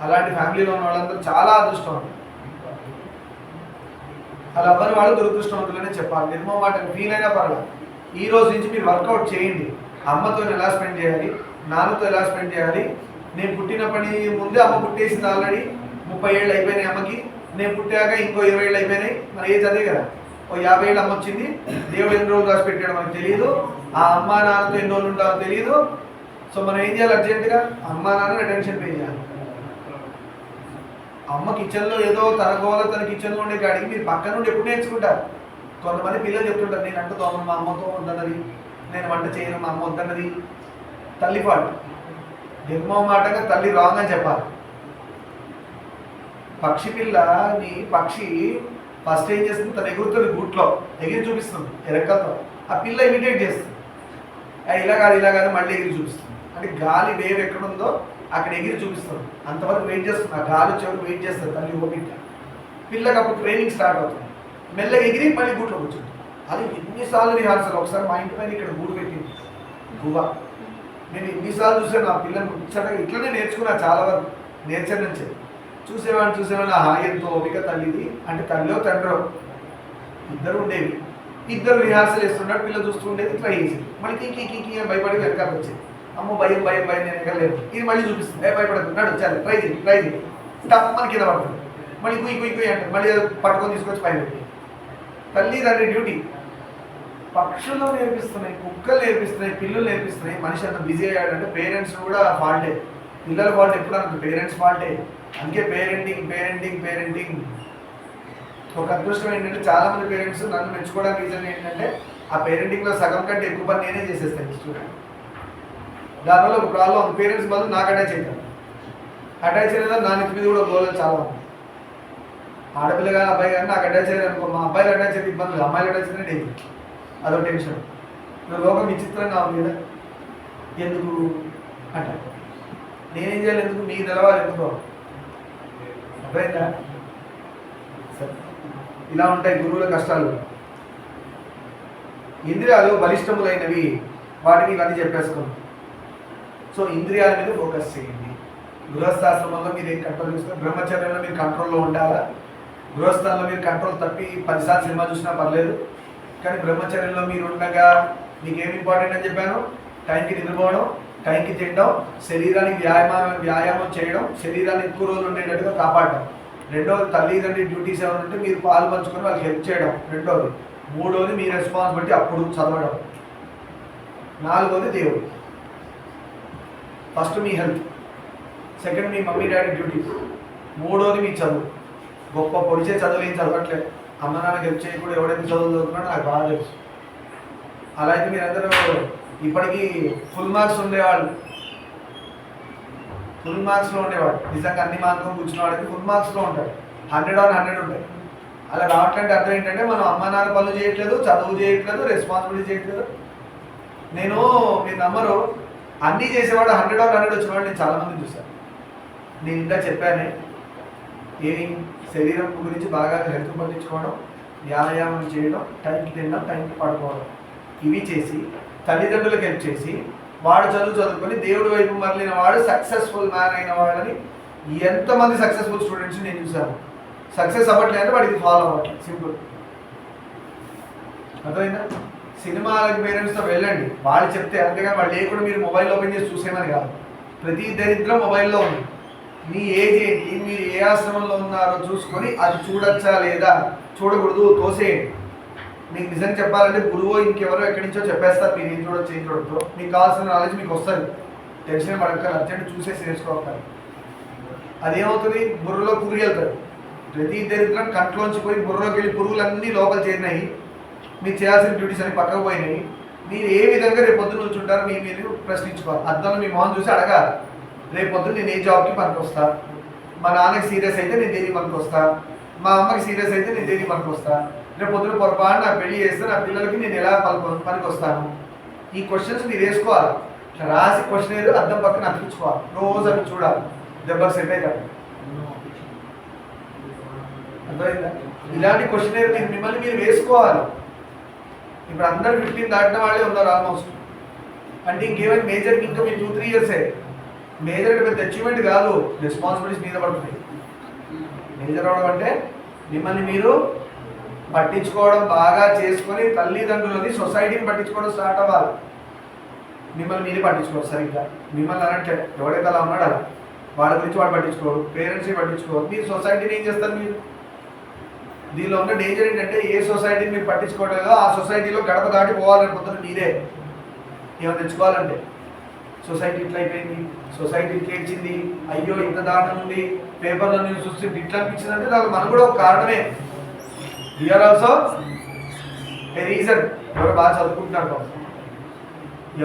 అలాంటి ఫ్యామిలీలో ఉన్న వాళ్ళందరూ చాలా అదృష్టం. అలా అవ్వని వాళ్ళు దురదృష్టవంతులనే చెప్పాలి. నిర్మమాట ఫీల్ అయినా పర్వాలేదు. ఈ రోజు నుంచి మీరు వర్కౌట్ చేయండి. అమ్మతో ఎలా స్పెండ్ చేయాలి, నాన్నతో ఎలా స్పెండ్ చేయాలి. నేను పుట్టినప్పటి ముందే అమ్మ పుట్టేసింది ఆల్రెడీ. 30 ఏళ్ళు అయిపోయినాయి అమ్మకి. నేను పుట్టాక ఇంకో 20 ఏళ్ళు అయిపోయినాయి. మన ఏజ్ అదే కదా. ఓ 50 ఏళ్ళు అమ్మ వచ్చింది. దేవుడు ఎన్ని రోజులు రాసి పెట్టాడు మనకు తెలియదు. ఆ అమ్మ నాన్నతో ఎన్ని రోజులు ఉంటారో తెలియదు. సో మనం ఏం చేయాలి? అర్జెంటుగా అమ్మ నాన్న అటెన్షన్ పే చేయాలి. అమ్మ కిచెన్లో ఏదో తన గోల తన కిచెన్లో ఉండే కాడికి మీరు పక్క నుండి ఎప్పుడు నేర్చుకుంటారు. కొంతమంది పిల్లలు చెప్తుంటారు, నేను అంట తోమను మా అమ్మతో వద్దన్నది, నేను వంట చేయను మా అమ్మ వద్దన్నది. తల్లి పాటు నిర్మమాటంగా తల్లి రాంగ్ అని చెప్పాలి. పక్షి పక్షి ఫస్ట్ ఏం చేస్తుంది? తను ఎగురుతుంది, గూట్లో ఎగిరి చూపిస్తుంది ఎరక్కలతో. ఆ పిల్ల ఇమిటేట్ చేస్తుంది. ఇలా కాదు మళ్ళీ ఎగిరి చూపిస్తుంది. అంటే గాలి వేవ్ ఎక్కడుందో అక్కడ ఎగిరి చూపిస్తుంది. అంతవరకు వెయిట్ చేస్తుంది. ఆ గాలి చివరికి వెయిట్ చేస్తుంది తల్లి ఓపిక. పిల్లకి అప్పుడు ట్రైనింగ్ స్టార్ట్ అవుతుంది. మెల్లగా ఎగిరి మళ్ళీ గూట్లో కూర్చుంటుంది. అది ఎన్నిసార్లు రిహార్సల్. ఒకసారి మా ఇంటి పైన ఇక్కడ గూడు పెట్టింది గువ్వ. నేను ఎన్నిసార్లు చూసాను ఆ పిల్లలు ముచ్చటగా. ఇట్లనే నేర్చుకున్నా చాలా వరకు. నేర్చర్ నుంచి చూసేవాడిని. ఆహా ఎంతో ఓపిక తల్లిది. అంటే తల్లిలో తండ్రో ఇద్దరు ఉండేవి. ఇద్దరు రిహార్సల్ వేస్తున్నాడు. పిల్ల చూస్తూ ఉండేది. ఇట్లా వేసింది. మళ్ళీ కీ అని భయపడి వెనకాల వచ్చేది. అమ్మ భయం నేను ఎక్కలేదు. ఇది మళ్ళీ చూపిస్తుంది. భయపడుతున్నాడు. చాలా ట్రై చేయి స్టాప్ మన కింద పడుతుంది. మళ్ళీ కుయ్యి అంటే మళ్ళీ పట్టుకొని తీసుకొచ్చి పైన పెట్టి. తల్లి తండ్రి డ్యూటీ. పక్షులు నేర్పిస్తున్నాయి, కుక్కలు నేర్పిస్తున్నాయి, పిల్లలు నేర్పిస్తున్నాయి. మనిషి అంత బిజీ అయ్యాడంటే పేరెంట్స్ కూడా ఫాల్టే. పిల్లల ఫాల్ట్ ఎప్పుడు అంత పేరెంట్స్ ఫాల్టే. అందుకే పేరెంటింగ్. ఒక అదృష్టం ఏంటంటే చాలా మంది పేరెంట్స్ నన్ను మెచ్చుకోవడానికి రీజన్ ఏంటంటే ఆ పేరెంటింగ్లో సగం కంటే ఎక్కువ పని నేనే చేసేస్తాను స్టూడెంట్. దానివల్ల ఒక ప్రాబ్లం. పేరెంట్స్ బదులు నాకు అటాచ్ అవుతాను. అటాచ్ అయిన నా నెత్తి మీద కూడా గోల్ చాలా ఉంది. ఆడపిల్ల కానీ అబ్బాయి కానీ నాకు అటాచ్ అయ్యారు అనుకో, మా అబ్బాయిలు అటాచ్ అయితే ఇబ్బంది, అమ్మాయిలు అటాచ్ అయినా డేంజర్. అదో టెన్షన్. లోకం విచిత్రంగా ఉంది కదా. ఎందుకు అంట నేనేం చేయాలి? ఎందుకు మీకు తెలవాలి? ఎందుకో అర్థమైందా? సరే, ఇలా ఉంటాయి గురువుల కష్టాలు. ఇంద్రియాలు బలిష్టములైనవి, వాటిని ఇవన్నీ చెప్పేసుకున్నాం. సో ఇంద్రియాల మీద ఫోకస్ చేయండి. గృహస్థాశ్రమంలో మీరు ఏం కంట్రోల్ చేస్తారు? బ్రహ్మచర్యంలో మీరు కంట్రోల్లో ఉండాలా? గృహస్థానంలో మీరు కంట్రోల్ తప్పి 10 సార్లు సినిమా చూసినా పర్లేదు. కానీ బ్రహ్మచర్యంలో మీరు ఉండగా మీకు ఏమి ఇంపార్టెంట్ అని చెప్పాను? టైంకి నిద్రపోవడం, టైంకి తినడం, శరీరానికి వ్యాయామం చేయడం, శరీరాన్ని ఎక్కువ రోజులు ఉండేటట్టుగా కాపాడడం. రెండవది తల్లిదండ్రి డ్యూటీస్ ఏమైనా ఉంటే మీరు పాలు పంచుకొని వాళ్ళకి హెల్ప్ చేయడం. రెండవది. మూడవది మీ రెస్పాన్సిబిలిటీ అప్పుడు చదవడం. నాలుగవది దేవుడు. ఫస్ట్ మీ హెల్త్, సెకండ్ మీ మమ్మీ డాడీ డ్యూటీస్, మూడవది మీ చదువు. గొప్ప పొడిచే చదువులు ఏం చదవట్లేదు. అమ్మ నాన్నకి హెల్ప్ చేయకుండా ఎవడైతే చదువులు చదువుతున్నాడో నాకు బాగా తెలుసు. అలా అయితే మీరందరూ ఇప్పటికీ ఫుల్ మార్క్స్లో ఉండేవాళ్ళు. నిజంగా అన్ని మార్కులు కూర్చున్న వాడికి ఫుల్ మార్క్స్లో ఉంటాడు. 100 ఉంటాయి. అలా రావట్లంటే అర్థం ఏంటంటే మనం అమ్మ నాన్న పనులు చేయట్లేదు, చదువు చేయట్లేదు, రెస్పాన్సిబిలిటీ చేయట్లేదు. మీరు నమ్మరు, అన్నీ చేసేవాడు 100 వచ్చిన వాడు నేను చాలామంది చూశాను. నేను ఇంకా చెప్పానే, ఏమి శరీరం గురించి బాగా హెల్త్ పట్టించుకోవడం, వ్యాయామం చేయడం, టైంకి తినడం, టైంకి పడుకోవడం, ఇవి చేసి తల్లిదండ్రులకు హెల్ప్ చేసి వాడు చదువుకొని దేవుడి వైపు మరలిన వాడు సక్సెస్ఫుల్ మ్యాన్ అయిన వాడని ఎంతమంది సక్సెస్ఫుల్ స్టూడెంట్స్ నేను చూశాను. సక్సెస్ అవ్వట్లేదు, వాడికి ఫాలో అవ్వట్లేదు. సింపుల్. అర్థమైందా? సినిమాలకి పేరెంట్స్తో వెళ్ళండి, వాళ్ళు చెప్తే. అంతేగాని వాళ్ళు లేకుండా మీరు మొబైల్ ఓపెన్ చేసి చూసేమని కాదు. ప్రతి దరిద్రం మొబైల్లో ఉంది. మీ ఏజ్ ఏంటి, మీరు ఏ ఆశ్రమంలో ఉన్నారో చూసుకొని అది చూడొచ్చా లేదా, చూడకూడదు తోసేయండి. మీకు నిజంగా చెప్పాలంటే గురువు ఇంకెవరో ఎక్కడి నుంచో చెప్పేస్తారు మీరు ఏం చూడొచ్చు ఏం చూడొద్దు. మీకు కావాల్సిన నాలెడ్జ్ మీకు వస్తుంది. టెన్షన్ పడక్కర్ అర్జెంట్ చూసేసి నేర్చుకోవాలి. అదేమవుతుంది? బుర్రలో పురుగు వెళ్తారు. ప్రతి దరిద్రం కంట్లోంచి పోయి బుర్రలోకి వెళ్ళి పురుగులన్నీ లోపల చేరినాయి. మీరు చేయాల్సిన డ్యూటీస్ అన్ని పక్కకు పోయినాయి. మీరు ఏ విధంగా రేపు పొద్దున్న కూర్చుంటారో మీరు ప్రశ్నించుకోవాలి. అద్దంలో మీ మొహం చూసి అడగాలి, రేపు పొద్దున్న నేను ఏ జాబ్కి పనికి వస్తా, మా నాన్నకి సీరియస్ అయితే నేను దేనికి పనికి వస్తా, మా అమ్మకి సీరియస్ అయితే నేను దేనికి పనికి వస్తా, రేపు పొద్దున పొరపాటు నా పెళ్లి చేస్తే నా పిల్లలకి నేను ఎలా పనికి వస్తాను. ఈ క్వశ్చన్స్ మీరు వేసుకోవాలి. ఇట్లా రాసి క్వశ్చన్ ఏదో అద్దం పక్కన అతికించుకోవాలి. రోజు అవి చూడాలి, దెబ్బలు సెట్ అవుతాడు. అర్థమైందా? ఇలాంటి క్వశ్చన్ మీరు మిమ్మల్ని మీరు వేసుకోవాలి. ఇప్పుడు అందరు 15 దాటిన వాళ్ళే ఉన్నారు ఆల్మోస్ట్. అంటే ఇంకేమైనా మేజర్ ఇంకా మీరు 2-3 ఇయర్సే. మేజర్ అంటే పెద్ద అచీవ్మెంట్ కాదు, రెస్పాన్సిబిలిటీస్ మీద పడుతుంది. మేజర్ అవడం అంటే మిమ్మల్ని మీరు పట్టించుకోవడం బాగా చేసుకొని తల్లిదండ్రులని సొసైటీని పట్టించుకోవడం స్టార్ట్ అవ్వాలి. మిమ్మల్ని మీరే పట్టించుకోరు సరిగ్గా. మిమ్మల్ని అన్నట్లే ఎవడైతే అలా ఉన్నాడు అలా వాళ్ళ గురించి వాడు పట్టించుకోరు, పేరెంట్స్ని పట్టించుకోరు. మీరు సొసైటీని ఏం చేస్తారు? మీరు దీనిలో ఉన్న డేంజర్ ఏంటంటే ఏ సొసైటీని మీరు పట్టించుకోవడం ఆ సొసైటీలో గడప దాటి పోవాలనుకుంటున్న మీరే ఏమైనా తెచ్చుకోవాలంటే. సొసైటీ ఇట్లా అయిపోయింది, సొసైటీ ఇట్లా ఇచ్చింది, అయ్యో ఇంత దారుణం ఉంది, పేపర్లో న్యూస్ చూస్తే ఇట్లా అనిపించిందంటే దానికి మనం కూడా ఒక కారణమే. We are also a reason. ఎవరో బాగా చదువుకుంటున్నారు,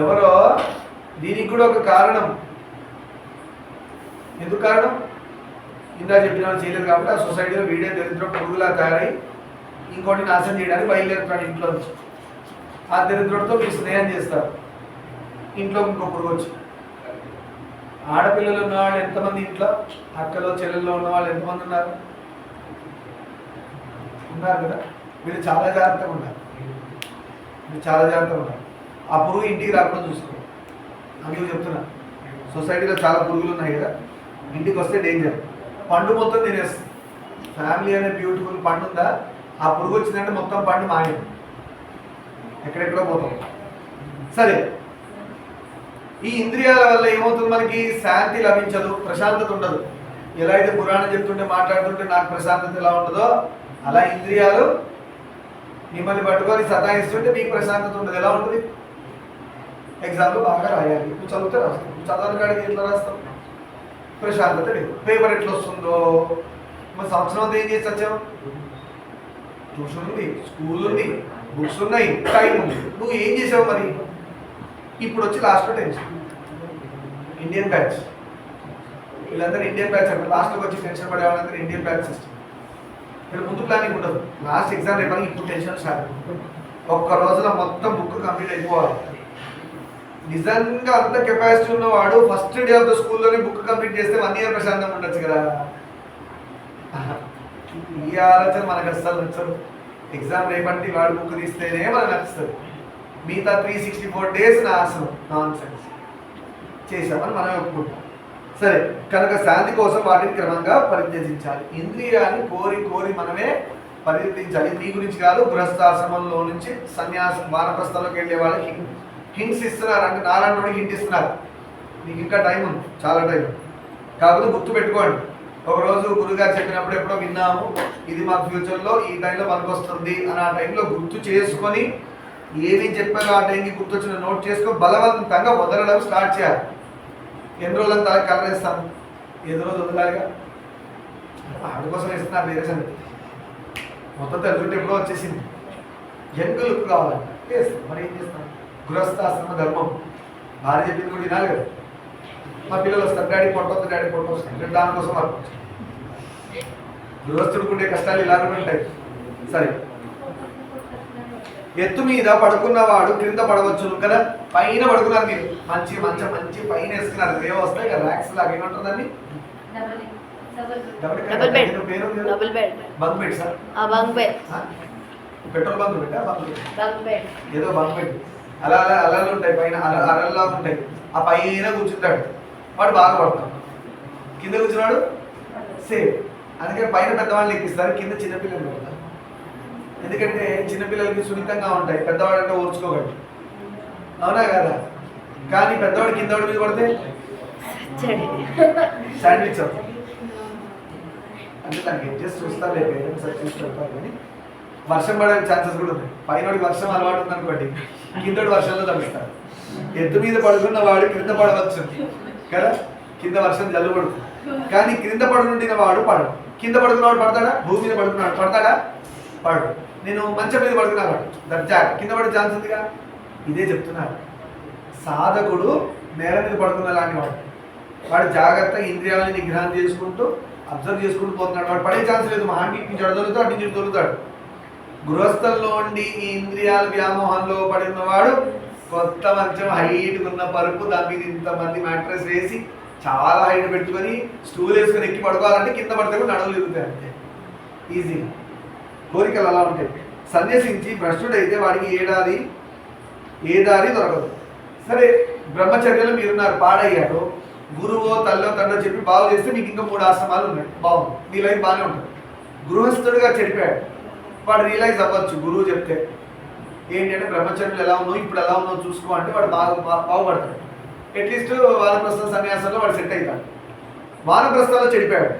ఎవరో దీనికి కూడా ఒక కారణం. ఎందుకు కారణం? ఇందా చెప్పిన వాళ్ళు చేయలేదు కాబట్టి ఆ సొసైటీలో వీడియో దరిద్రం పురుగులా తయారై ఇంకోటి నాశనం చేయడానికి బయలుదేరుతాడు ఇంట్లో నుంచి. ఆ దరిద్రుడితో మీరు స్నేహం చేస్తారు, ఇంట్లో ఇంకో పురుగు వచ్చి. ఆడపిల్లలు ఉన్నవాళ్ళు ఎంతమంది ఇంట్లో? అక్కలో చెల్లెల్లో ఉన్న వాళ్ళు ఎంతమంది ఉన్నారు? ఉన్నారు కదా. వీళ్ళు చాలా జాగ్రత్తగా ఉన్నారు, మీరు చాలా జాగ్రత్తగా ఉన్నారు. ఆ పురుగు ఇంటికి రాకుండా చూసుకోండి. అందుకు చెప్తున్నా, సొసైటీలో చాలా పురుగులు ఉన్నాయి కదా, ఇంటికి వస్తే డేంజర్. పండు మొత్తం తినేస్తుంది. ఫ్యామిలీ అనే బ్యూటిఫుల్ పండు ఉందా, ఆ పురుగు వచ్చిందంటే మొత్తం పండు మాయం, ఎక్కడెక్కడో పోతాం. సరే, ఈ ఇంద్రియాల వల్ల ఏమవుతుంది? మనకి శాంతి లభించదు, ప్రశాంతత ఉండదు. ఎలా అయితే పురాణం చెప్తుంటే మాట్లాడుతుంటే నాకు ప్రశాంతత ఎలా ఉండదో, అలా ఇంద్రియాలు మిమ్మల్ని పట్టుకొని సతాయిస్తుంటే మీకు ప్రశాంతత ఉండదు. ఎలా ఉంటుంది? ఎగ్జామ్లో బాగా రాయాలి, నువ్వు చదివితే రాస్తావు, నువ్వు చదవని కాడికి ఎట్లా రాస్తావు? ప్రశాంతత లేదు. పేపర్ ఎట్లా వస్తుందో, మరి సంవత్సరం అంతా ఏం చేసి వచ్చావు? ట్యూషన్ ఉంది, స్కూల్ ఉంది, బుక్స్ ఉన్నాయి, టైం ఉంది, నువ్వు ఏం చేసావు మరి? ఇప్పుడు వచ్చి లాస్ట్లో టెన్షన్. ఇండియన్ బ్యాచ్ వీళ్ళందరూ ఇండియన్ బ్యాచ్ అంటారు. లాస్ట్లోకి వచ్చి టెన్షన్ పడే వాళ్ళందరూ ఇండియన్ బ్యాచ్ సిస్టమ్. ఇక్కడ ముందు ప్లానింగ్ ఉండదు. లాస్ట్ ఎగ్జామ్ రేపు ఇప్పుడు టెన్షన్ స్టార్ట్. ఒక్క రోజులో మొత్తం బుక్ కంప్లీట్ అయిపోవాలి. నిజంగా అంత కెపాసిటీ ఉన్నవాడు ఫస్ట్ డే ఆఫ్ ద స్కూల్లోనే బుక్ కంప్లీట్ చేస్తే 1 ఇయర్ ప్రశాంతంగా ఉండొచ్చు కదా. ఈ ఆలోచన మనకు అస్సలు నచ్చదు. ఎగ్జామ్ రేపటి వాడు బుక్ తీస్తేనే మనకు నచ్చుతుంది. మిగతా 364 డేస్ నాన్ సెన్స్ చేసామని మనం ఒప్పుకుంటాం. సరే, కనుక శాంతి కోసం వాటిని క్రమంగా పరిత్యజించాలి. ఇంద్రియాన్ని కోరి కోరి మనమే పరిత్యజించాలి. నీ గురించి కాదు, గృహస్థాశ్రమంలో నుంచి సన్యాసం వానప్రస్థంలోకి వెళ్ళే వాళ్ళకి హింట్స్ ఇస్తున్నారు. అంటే నారాయణుడికి హింట్ ఇస్తున్నారు, నీకు ఇంకా టైం ఉంది, చాలా టైం. కాకపోతే గుర్తు పెట్టుకోండి, ఒకరోజు గురుగారు చెప్పినప్పుడు ఎప్పుడో విన్నాము, ఇది మా ఫ్యూచర్లో ఈ టైంలో మనకు వస్తుంది అని. ఆ టైంలో గుర్తు చేసుకొని ఏమి చెప్పారో ఆ టైంకి గుర్తొచ్చిన నోట్ చేసుకొని బలవంతంగా వదలడం స్టార్ట్ చేయాలి. ఎన్ని రోజులను తల కలరేస్తాను, ఏదో రోజు వదలాలిగా. ఆవిడ కోసం వేస్తున్నారు వేరే సంగతి. మొత్తం తెలుసుకుంటే ఎప్పుడో వచ్చేసింది. యంగ్ లుక్ కావాలంట వేస్తాం. మరి ఏం చేస్తాం? గృహస్థాశ్రమ ధర్మం. భార్య చెప్పింది కూడా వినాలి కదా. మా పిల్లలు వస్తారు, డాడీ ఫోటో వస్తుంది, డాడీ ఫోటో వస్తుంది, దానికోసం వర్క్. గృహస్థుడుకుంటే కష్టాలు ఇలాగే ఉంటాయి. సరే, ఎత్తు మీద పడుకున్నవాడు క్రింద పడవచ్చు కదా. పైన పడుకున్నారు మీరు, మంచి మంచం మంచి పైన వేసుకున్నారు, ఏవో వస్తాయి కదా ర్యాక్స్ లాగా. ఏమంటుందండి? Bunk bed sir. Petrol bunk bed, ఏదో బంక్ బెడ్ అలా అలా అలలు ఉంటాయి, పైన అలల్లా ఉంటాయి. ఆ పైన కూర్చుంటాడు వాడు, బాగా పడతాడు. కింద కూర్చున్నాడు సేఫ్. అందుకే పైన పెద్దవాళ్ళు ఎక్కిస్తారు, కింద చిన్నపిల్లలు పడతారు. ఎందుకంటే చిన్నపిల్లలకి సున్నితంగా ఉంటాయి, పెద్దవాడు అంటే ఓర్చుకోగలరు. అవునా కదా? కానీ పెద్దవాడు కిందవాడి మీద పడితే శాండ్విచ్ అవుతుంది. అంటే దానికి అడ్జస్ట్ చూస్తారు, పేరెంట్స్ చూస్తారు. కానీ వర్షం పడే ఛాన్సెస్ కూడా ఉన్నాయి. పైనోడికి వర్షం అలవాటు ఉందనుకోండి, కిందోడి వర్షంలో తగ్గిస్తారు. ఎత్తు మీద పడుకున్న వాడు క్రింద పడవచ్చు కదా, కింద వర్షం జల్లు పడుతుంది. కానీ క్రింద పడుకుంటున్న వాడు పడడు. కింద పడుకున్నవాడు పడతాడా? భూమి మీద పడుకున్నాడు పడతాడా? పడు. నేను మంచం మీద పడుకున్నాను, దర్జా కింద పడే ఛాన్స్ ఉందిగా. ఇదే చెప్తున్నారు, సాధకుడు నేల మీద పడుకున్న లాంటి వాడు. వాడు జాగ్రత్తగా ఇంద్రియాలని నిగ్రహం చేసుకుంటూ అబ్జర్వ్ చేసుకుంటూ పోతున్నాడు. వాడు పడే ఛాన్స్ లేదు. మహాంటి నుంచి అడదొలుతాడు, అటు నుంచి దొరుకుతాడు. గృహస్థంలో ఉండి ఈ ఇంద్రియాల వ్యామోహంలో పడినవాడు కొత్త మంచం హైట్ ఉన్న పరుపు, దాని మీద ఇంతమంది మ్యాట్రెస్ వేసి చాలా హైట్ పెట్టుకొని స్టూల్ వేసుకొని ఎక్కి పడుకోవాలంటే కింద పడితే కూడా నడువులు ఎదుగుతాయి. అంతే ఈజీగా. కోరికలు అలా ఉంటాయి. సన్యసించి భ్రష్టుడైతే వాడికి ఏ దారి దొరకదు. సరే, బ్రహ్మచర్యలో మీరున్నారు, పాడయ్యారు, గురువో తల్లో తండ్రో చెప్పి బాగు చేస్తే మీకు ఇంకా 3 ఆశ్రమాలు ఉన్నాయి, బాగుంది, మీ లైఫ్ బాగానే ఉంటుంది. గృహస్థుడిగా చెడిపాడు, వాడు రియలైజ్ అవ్వచ్చు గురువు చెప్తే ఏంటంటే బ్రహ్మచర్యలు ఎలా ఉన్నావు, ఇప్పుడు ఎలా ఉన్నావు చూసుకో అంటే వాడు బాగుపడతాడు. అట్లీస్ట్ వానప్రస్థ సన్యాసంలో వాడు సెట్ అవుతాడు. వానప్రస్థంలో చెడిపోయాడు,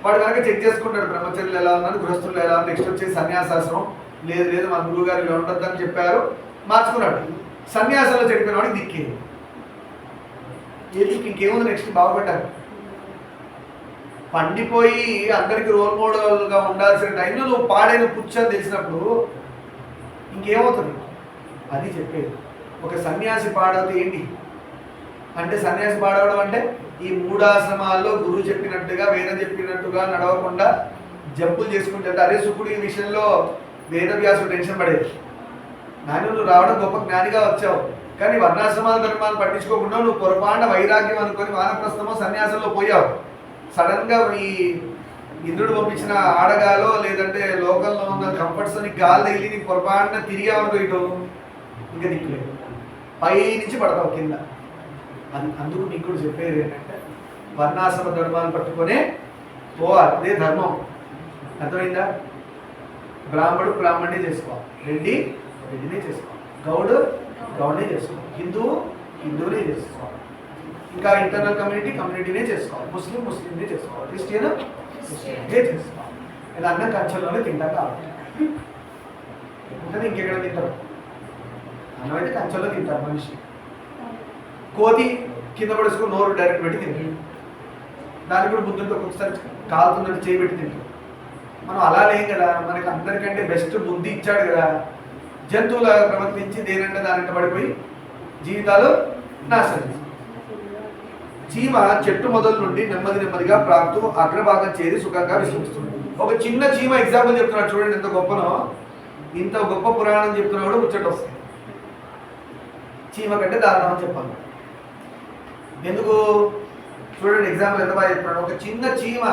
వాడు కనుక చెక్ చేసుకుంటాడు బ్రహ్మచర్యలు ఎలా ఉన్నాడు, గృహస్థులు ఎలా ఉన్నారు, నెక్స్ట్ వచ్చేసి సన్యాసాశ్రమం లేదు మా గురువు గారు ఇలా ఉండొద్దని చెప్పారు, మార్చుకున్నాడు. సన్యాసంలో చెడిపోయిన వాడికి దిక్కే ఇంకేముంది, నెక్స్ట్ బాగుపడ్డారు. పండిపోయి అందరికి రోల్ మోడల్గా ఉండాల్సిన టైంలో నువ్వు పాడైన పుచ్చని తెలిసినప్పుడు ఇంకేమవుతుంది? అది చెప్పేది. ఒక సన్యాసి పాడవుతే ఏంటి అంటే, సన్యాసి పాడవడం అంటే ఈ 3 ఆశ్రమాల్లో గురువు చెప్పినట్టుగా వేదం చెప్పినట్టుగా నడవకుండా జంపులు చేసుకుంటే, అరే శుకుడి విషయంలో వేదవ్యాసుడు టెన్షన్ పడేది, నాయన నువ్వు రావడం గొప్ప జ్ఞానిగా వచ్చావు, కానీ వర్ణాశ్రమాల ధర్మాలు పట్టించుకోకుండా నువ్వు పొరపాటున వైరాగ్యం అనుకొని వానప్రస్థమో సన్యాసంలో పోయావు. సడన్గా ఈ ఇంద్రుడు పంపించిన ఆడగాలో లేదంటే లోకంలో ఉన్న కంఫర్ట్స్ అని గాలి తగిలి నీకు పొరపాటున తిరిగావు ఇటు, ఇంకా దిక్కులేదు, పై నుంచి పడతావు కింద. అందుకు నీకు కూడా చెప్పేది ఏంటంటే వర్ణాశ్రమ ధర్మాన్ని పట్టుకొనే పోవాలి, అదే ధర్మం. అర్థమైందా? బ్రాహ్మడు బ్రాహ్మణ్ణే చేసుకోవాలి, రెడ్డినే చేసుకోవాలి, గౌడే చేసుకోవాలి, హిందువునే చేసుకోవాలి, ఇంకా ఇంటర్నల్ కమ్యూనిటీనే చేసుకోవాలి, ముస్లింనే చేసుకోవాలి, క్రిస్టియనే చేసుకోవాలి. ఇలా అన్న కంచెల్లోనే తింటాం కాబట్టి ఇంకెక్కడ తింటారు? అన్నం అయితే కంచెల్లో తింటారు మనిషి. కోతి కింద పడేసుకుని నోరు డైరెక్ట్ పెట్టి తింటారు, దానికి కూడా బుద్ధులతో ఒకసారి కాలుతున్నట్టు చేయబెట్టి తింటారు. మనం అలా లేం కదా, మనకి అందరికంటే బెస్ట్ బుద్ధి ఇచ్చాడు కదా. జంతువులా ప్రవర్తించి దేనంటే దానింట పడిపోయి జీవితాలు నాశనం. చీమ చెట్టు మొదలు నుండి నెమ్మదిగా ప్రాప్తు అగ్రభాగం చేరి సుఖంగా విశ్రమిస్తుంది. ఒక చిన్న చీమ ఎగ్జాంపుల్ చెప్తున్నాడు చూడండి, ఎంత గొప్పనో. ఇంత గొప్ప పురాణం చెప్తున్నా కూడా ముచ్చట వస్తుంది. చీమ కంటే దారుణం అని చెప్పాలి. ఎందుకు చూడండి, ఎగ్జాంపుల్ ఎంత బాగా చెప్తున్నాడు. ఒక చిన్న చీమ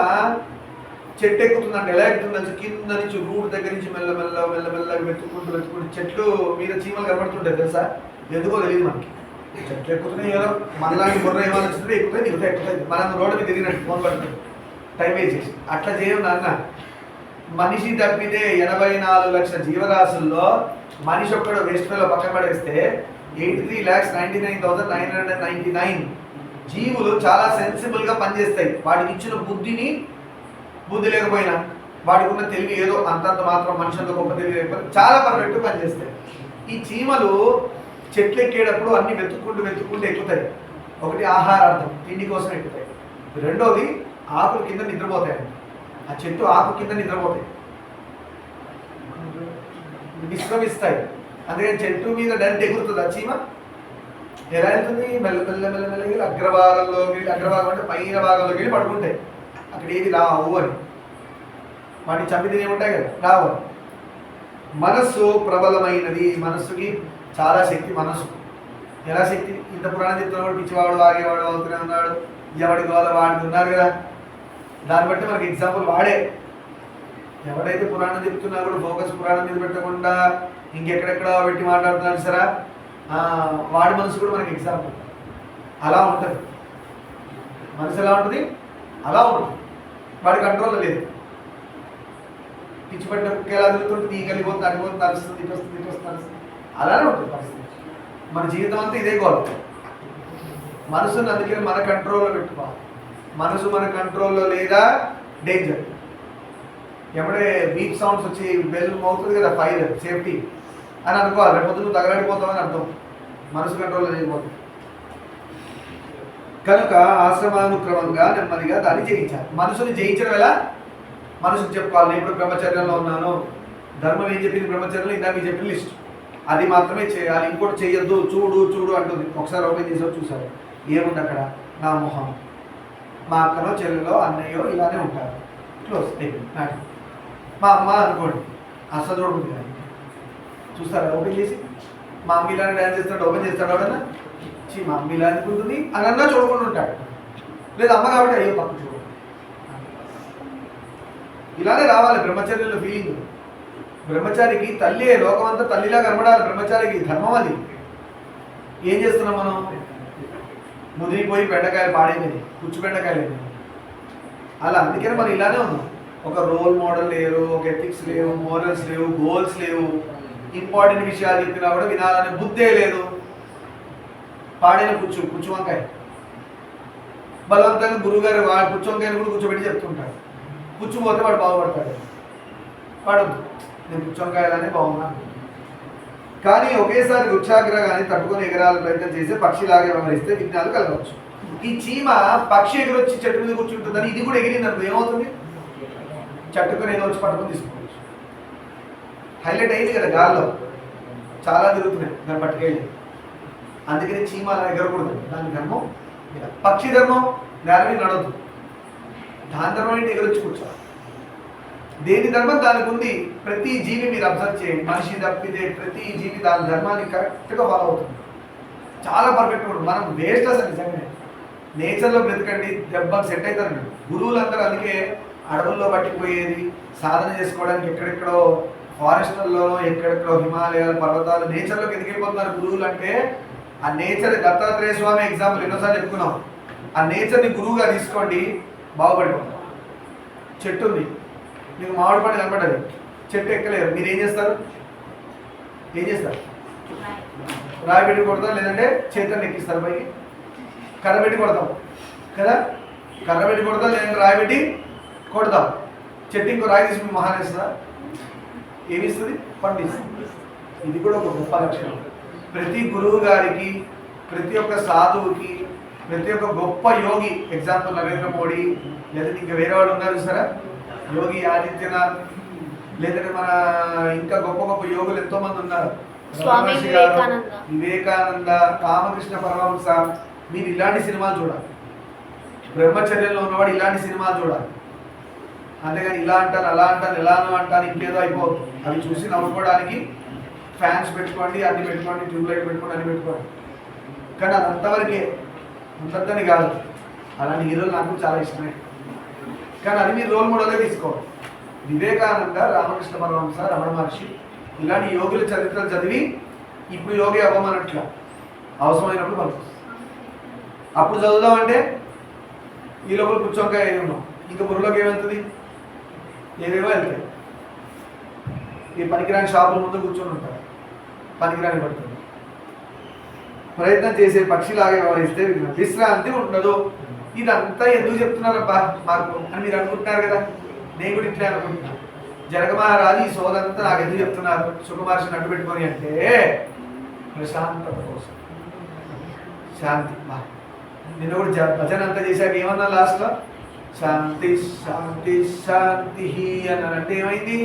చెట్టు ఎక్కుతుందంటే ఎలా ఎక్కుతుందంటే కింద నుంచి రూట్ దగ్గర నుంచి మెల్లమెల్లగా వెతుక్కుంటూ చెట్లు మీద చీమలు కనబడుతుంటాయి తెలుసా? ఎందుకో తెలియదు మనకి. చెట్లు ఎక్కుతున్నాయి, ఏదో మనలాంటి బుర్ర ఏమైనా వచ్చిందో ఎక్కుతాయి. మనం రోడ్డు మీద తిరిగినట్టు ఫోన్ పడుతుంది, టైం వేస్ట్ చేసి. అట్లా చేయవు నాన్న. మనిషి తప్పితే 84 లక్షల జీవరాశుల్లో మనిషి ఒక్కడు వేస్ట్ ఫెలో పక్కన పడేస్తే 83,99,999 జీవులు చాలా సెన్సిబుల్గా పనిచేస్తాయి. వాటికి ఇచ్చిన బుద్ధి లేకపోయినా వాడికి ఉన్న తెలివి ఏదో అంతంత మాత్రం, మనుషులతో గొప్ప తెలివి లేకపోతే చాలా పర్ఫెక్ట్గా పనిచేస్తాయి. ఈ చీమలు చెట్లు ఎక్కేటప్పుడు అన్ని వెతుక్కుంటూ ఎక్కుతాయి. ఒకటి ఆహారార్థం, తిండి కోసం ఎక్కుతాయి. రెండోది ఆకుల కింద నిద్రపోతాయి. ఆ చెట్టు ఆకు కింద నిద్రపోతాయి, విశ్రమిస్తాయి. అందుకని చెట్టు మీద డైరెక్ట్ ఎగురుతుంది ఆ చీమ. ఎలా వెళ్తుంది? మెల్లమెల్లగా అగ్రభాగం అంటే పైన భాగంలోకి వెళ్ళి పడుకుంటాయి. అక్కడ ఏది రావు అని, వాటిని చంపితే ఏముంటాయి కదా, రావు. మనస్సు ప్రబలమైనది, మనస్సుకి చాలా శక్తి. మనస్సు ఎలా శక్తి? ఇంత పురాణం చెప్తున్నాడు, పిచ్చివాడు వాగేవాడు అవుతూనే ఉన్నాడు, ఎవడి గోల వాడికి ఉన్నారు కదా. దాన్ని బట్టి మనకి ఎగ్జాంపుల్ వాడే. ఎవడైతే పురాణం చెప్తున్నా కూడా ఫోకస్ పురాణం మీద పెట్టకుండా ఇంకెక్కడెక్కడ పెట్టి మాట్లాడుతున్నాడు సరా, వాడి మనసు కూడా మనకి ఎగ్జాంపుల్. అలా ఉంటుంది మనసు. ఎలా ఉంటుంది? అలా ఉంటుంది. వాడి కంట్రోల్లో లేదు. పిచ్చి పట్టిన కుక్క ఎలా తిరుగుతుంటుంది, ఈ కలిగిపోతుంది, అడిగిపోతుంది, అరుస్తుంది, ఇటు వస్తుంది. అలానే ఉంటుంది పరిస్థితి. మన జీవితం అంతా ఇదే గోల్. మనసుని అందుకని మన కంట్రోల్లో పెట్టుకోవాలి. మనసు మన కంట్రోల్లో లేదా డేంజర్. ఎప్పుడే బీప్ సౌండ్స్ వచ్చి బెల్ అవుతుంది కదా, ఫైర్ సేఫ్టీ అని అనుకోవాలి. రేపు నువ్వు తగలడిపోతావని అర్థం. మనసు కంట్రోల్లో చేయకపోతుంది. కనుక ఆశ్రమానుక్రమంగా నెమ్మదిగా దాన్ని జయించాలి. మనసుని జయించడం ఎలా? మనసుకు చెప్పుకోవాలి, నేను ఇప్పుడు బ్రహ్మచర్యంలో ఉన్నాను, ధర్మం ఏం చెప్పింది బ్రహ్మచర్యంలో, ఇందా మీకు చెప్పిన లిస్ట్, అది మాత్రమే చేయాలి, ఇంకోటి చేయొద్దు, చూడు అంటుంది. ఒకసారి ఓపెన్ చేసి చూసారు, ఏముంది అక్కడ? నా మొహం, మా అక్కనో చెల్లెలో అన్నయ్యో ఇలానే ఉంటారు, క్లోజ్ అయిపోయింది. మా అమ్మ అనుకోండి, అస్సలు చూడకుండా కానీ చూస్తారా ఓపెన్ చేసి? మా అమ్మ ఇలానే డ్యాన్స్ చేస్తాడు, ఓపెన్ చేస్తాడు ఎవడన్నా? మా అమ్మ ఇలా అనుకుంటుంది అని అన్నా చూడకుండా ఉంటాడు. లేదా అమ్మ కాబట్టి అయ్యో పక్క చూడ. ఇలానే రావాలి బ్రహ్మచర్యంలో ఫీలింగ్. బ్రహ్మచారికి తల్లి లోకమంతా తల్లిలా కనబడాలి. బ్రహ్మచారికి ధర్మం అది. ఏం చేస్తున్నాం మనం? ముదిరిపోయి బెండకాయలు పాడైనది, పుచ్చు బెండకాయలు అలా. అందుకని మనం ఇలానే ఉన్నాం. ఒక రోల్ మోడల్ లేరు, ఒక ఎథిక్స్ లేవు, మోరల్స్ లేవు, గోల్స్ లేవు. ఇంపార్టెంట్ విషయాలు చెప్పినా కూడా వినాలనే బుద్ధే లేదు. పాడైన పుచ్చు వంకాయ బలవంతంగా గురువుగారు పుచ్చు వంకాయని కూడా కూర్చోబెట్టి చెప్తుంటాడు. పుచ్చు పోతే వాడు బాగుపడతాడు. వాడద్దు, నేను పుచ్చు వంకాయలనే బాగున్నా. కానీ ఒకేసారి వృక్షాగ్రహాన్ని తట్టుకొని ఎగరాల ప్రయత్నం చేసే పక్షిలాగా వ్యవహరిస్తే విఘ్నాలు కలగవచ్చు. ఈ చీమ పక్షి ఎగురొచ్చి చెట్టు మీద కూర్చుంటుందని ఇది కూడా ఎగిరింది అనుకో ఏమవుతుంది? చట్టుకొని ఏదో వచ్చి పట్టుకొని తీసుకోవచ్చు. హైలైట్ అయింది కదా గాల్లో, చాలా తిరుగుతున్నాయి దాన్ని పట్టుకెళ్ళి. అందుకని చీమ అలా ఎగరకూడదు. దాని ధర్మం పక్షి ధర్మం నేల మీద నడవద్దు. దాని ధర్మం ఏంటి? ఎగరొచ్చి కూర్చోవాలి. దేని ధర్మం దానికి ఉంది. ప్రతి జీవి మీరు అబ్జర్వ్ చేయండి, మనిషి తప్పితే ప్రతి జీవి దాని ధర్మాన్ని కరెక్ట్గా ఫాలో అవుతుంది. చాలా పర్ఫెక్ట్గా ఉంటుంది. మనం వేస్ట్ అసలు నిజంగానే. నేచర్లో బ్రతకండి, దెబ్బకి సెట్ అవుతారండి. గురువులందరూ అందుకే అడవుల్లో పట్టిపోయేది, సాధన చేసుకోవడానికి ఎక్కడెక్కడో ఫారెస్ట్లలో, ఎక్కడెక్కడో హిమాలయాలు, పర్వతాలు, నేచర్లోకి ఎందుకు వెళ్ళిపోతున్నారు గురువులు అంటే ఆ నేచర్. దత్తాత్రేయ స్వామి ఎగ్జాంపుల్ ఎన్నోసార్లు చెప్పుకున్నాం. ఆ నేచర్ని గురువుగా తీసుకోండి, బాగుపడిపోతాం. చెట్టు ఉంది, మీకు మామిడి పండు కనపడ్డది, చెట్టు ఎక్కలేరు, మీరు ఏం చేస్తారు? రాయి పెట్టి కొడతాం, లేదంటే చేతులను ఎక్కిస్తారు పైకి. కర్ర పెట్టి కొడతాం కదా, కర్ర పెట్టి కొడతాం, లేదంటే రాయి పెట్టి కొడతాం. చెట్టు ఇంకో రాయి తీసి మహాన్ ఇస్తుందా? ఏమిస్తుంది? పండు ఇస్తుంది. ఇది కూడా ఒక గొప్ప లక్షణం. ప్రతి గురువు గారికి, ప్రతి ఒక్క సాధువుకి, ప్రతి ఒక్క గొప్ప యోగి, ఎగ్జాంపుల్ నరేంద్ర మోడీ, లేదంటే ఇంకా వేరే వాళ్ళు ఉన్నారు చూసారా, యోగి ఆదిత్యనాథ్, లేదంటే మన ఇంకా గొప్ప గొప్ప యోగులు ఎంతో మంది ఉన్నారు. స్వామి వివేకానంద, రామకృష్ణ పరమహంస. మీరు ఇలాంటి సినిమాలు చూడాలి. బ్రహ్మచర్యంలో ఉన్నవాడు ఇలాంటి సినిమాలు చూడాలి. అంతేగాని ఇలా అంటాను, అలా అంటాను, ఎలానో అంటాను, ఇంకేదో అయిపోదు. అవి చూసి నవ్వుకోవడానికి ఫ్యాన్స్ పెట్టుకోండి, అన్ని పెట్టుకోండి, ట్యూబ్లైట్ పెట్టుకోండి, అన్ని పెట్టుకోండి. కానీ అది అంతవరకే, అంతని కాదు. అలాంటి హీరోలు నాకు చాలా ఇష్టమే. కానీ అది మీరు రోల్ మోడల్గా తీసుకోవాలి. వివేకానంద, రామకృష్ణ పరమహంస, రమణ మహర్షి ఇలాంటి యోగుల చరిత్రలు చదివి ఇప్పుడు యోగి అవ్వమన్నట్ల అవసరమైనప్పుడు మనకు అప్పుడు చదువుదామంటే ఈ లోపల పుచ్చొంకాయ ఉన్నాం, ఇంకా బుర్రలోకి ఏమవుతుంది? ఏవేవో వెళ్తాయి. ఈ పనికిరాని షాపుల ముందు కూర్చొని ఉంటారు, పనికిరాని పడుతుంది. ప్రయత్నం చేసే పక్షిలాగా వ్యవహరిస్తే విశ్రాంతి ఉండదు. ఇదంతా ఎందుకు చెప్తున్నారబ్బా మాకు అని మీరు అనుకుంటున్నారు కదా. నేను కూడా ఇట్లే అనుకుంటున్నాను. జనకమహారాజు ఈ సోదంతా నాకు ఎందుకు చెప్తున్నారు సుకుమార్షిని అడ్డు పెట్టుకొని అంటే ప్రశాంతత కోసం, శాంతి. నిన్న కూడా భజన అంతా చేశాక ఏమన్నా లాస్ట్లో శాంతి శాంతి శాంతి అన్నానంటే ఏమైంది?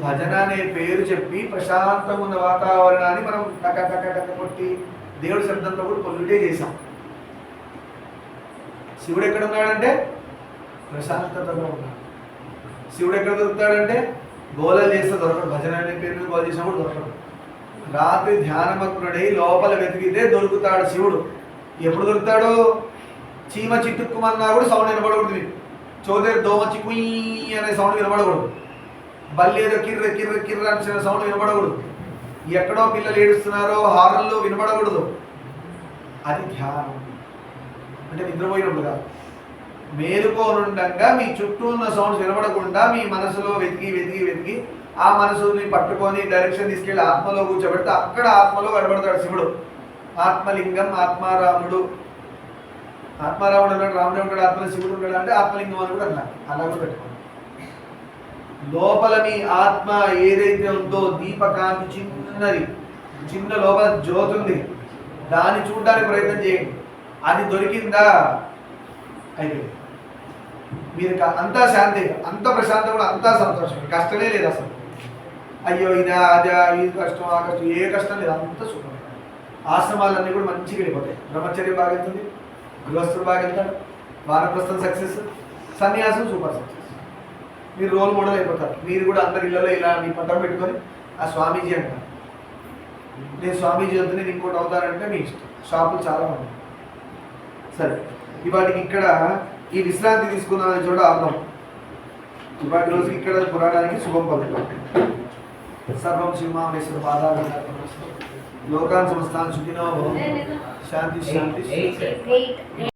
భజన అనే పేరు చెప్పి ప్రశాంతంగా ఉన్న వాతావరణాన్ని మనం టక టక టక కొట్టి దేవుడి శబ్దంతో కూడా పొల్యూటే చేశాం. శివుడు ఎక్కడ ఉన్నాడంటే ప్రశాంతతలో ఉన్నాడు. శివుడు ఎక్కడ దొరుకుతాడంటే గోలలు చేస్తే దొరకడు. భజన అనే పేరు గోల చేసినప్పుడు దొరకడు. రాత్రి ధ్యానమగ్నుడై లోపల వెతికితే దొరుకుతాడు శివుడు. ఎప్పుడు దొరుకుతాడు? చీమ చిట్టుక్కుమన్నా కూడా సౌండ్ వినపడకూడదు. మీకు చోదరి దోమ చిక్కుయి అనే సౌండ్ వినపడకూడదు. బల్లి ఏదో కిర్ర కిర్ర కిర్ర అనే సౌండ్ వినపడకూడదు. ఎక్కడో పిల్లలు ఏడుస్తున్నారో హారన్లు వినపడకూడదు. అది ధ్యానం అంటే నిద్రపోయినప్పుడు కాదు. మేలుకోనుండగా మీ చుట్టూ ఉన్న సౌండ్స్ వినపడకుండా మీ మనసులో వెతికి వెతికి వెతికి ఆ మనసుని పట్టుకొని డైరెక్షన్ తీసుకెళ్ళి ఆత్మలో కూర్చోబెడితే అక్కడ ఆత్మలో కనబడతాడు శివుడు. ఆత్మలింగం, ఆత్మారాముడు. ఆత్మారాముడు అన్నాడు, రాముడు ఉంటాడు, ఆత్మలో శివుడు ఉంటాడు అంటే ఆత్మలింగం అని కూడా అన్నాడు. అలా కూడా పెట్టుకోండి. లోపల మీ ఆత్మ ఏదైతే ఉందో దీపకాంతి చిన్నది, చిన్న లోపల జ్యోతి ఉంది, దాన్ని చూడడానికి ప్రయత్నం చేయండి. అది దొరికిందా అయిపోయింది. మీరు అంతా శాంతి, అంత ప్రశాంతం, కూడా అంతా సంతోషం, కష్టమే లేదు అసలు. అయ్యో ఇదా అదా ఇది కష్టం ఆ కష్టం, ఏ కష్టం లేదు, అంత సుఖం. ఆశ్రమాలన్నీ కూడా మంచిగా వెళ్ళిపోతాయి. బ్రహ్మచర్యం బాగా వెళ్తుంది, గృహస్థుడు బాగా వెళ్తాడు, వానప్రస్థం సక్సెస్, సన్యాసం సూపర్ సక్సెస్. మీరు రోల్ మోడల్ అయిపోతారు. మీరు కూడా అందరి ఇళ్ళలో ఇలా మీ పట్టం పెట్టుకొని ఆ స్వామీజీ అంటారు. నేను స్వామీజీ వద్దు నేను ఇంకోటి అవుతానంటే మీ ఇష్టం. షాపులు చాలా ఉన్నాయి. సరే, ఇవాటికి ఇక్కడ ఈ విశ్రాంతి తీసుకున్న చోట అర్థం. ఇవాటి రోజుకి ఇక్కడ పురాణానికి శుభం పలుకుతాం. సర్వం శివమామేశ్వర పాదాలు లోకాన్ సమస్తాన్ సుఖినో భవంతు. శాంతి శాంతి శాంతి. 8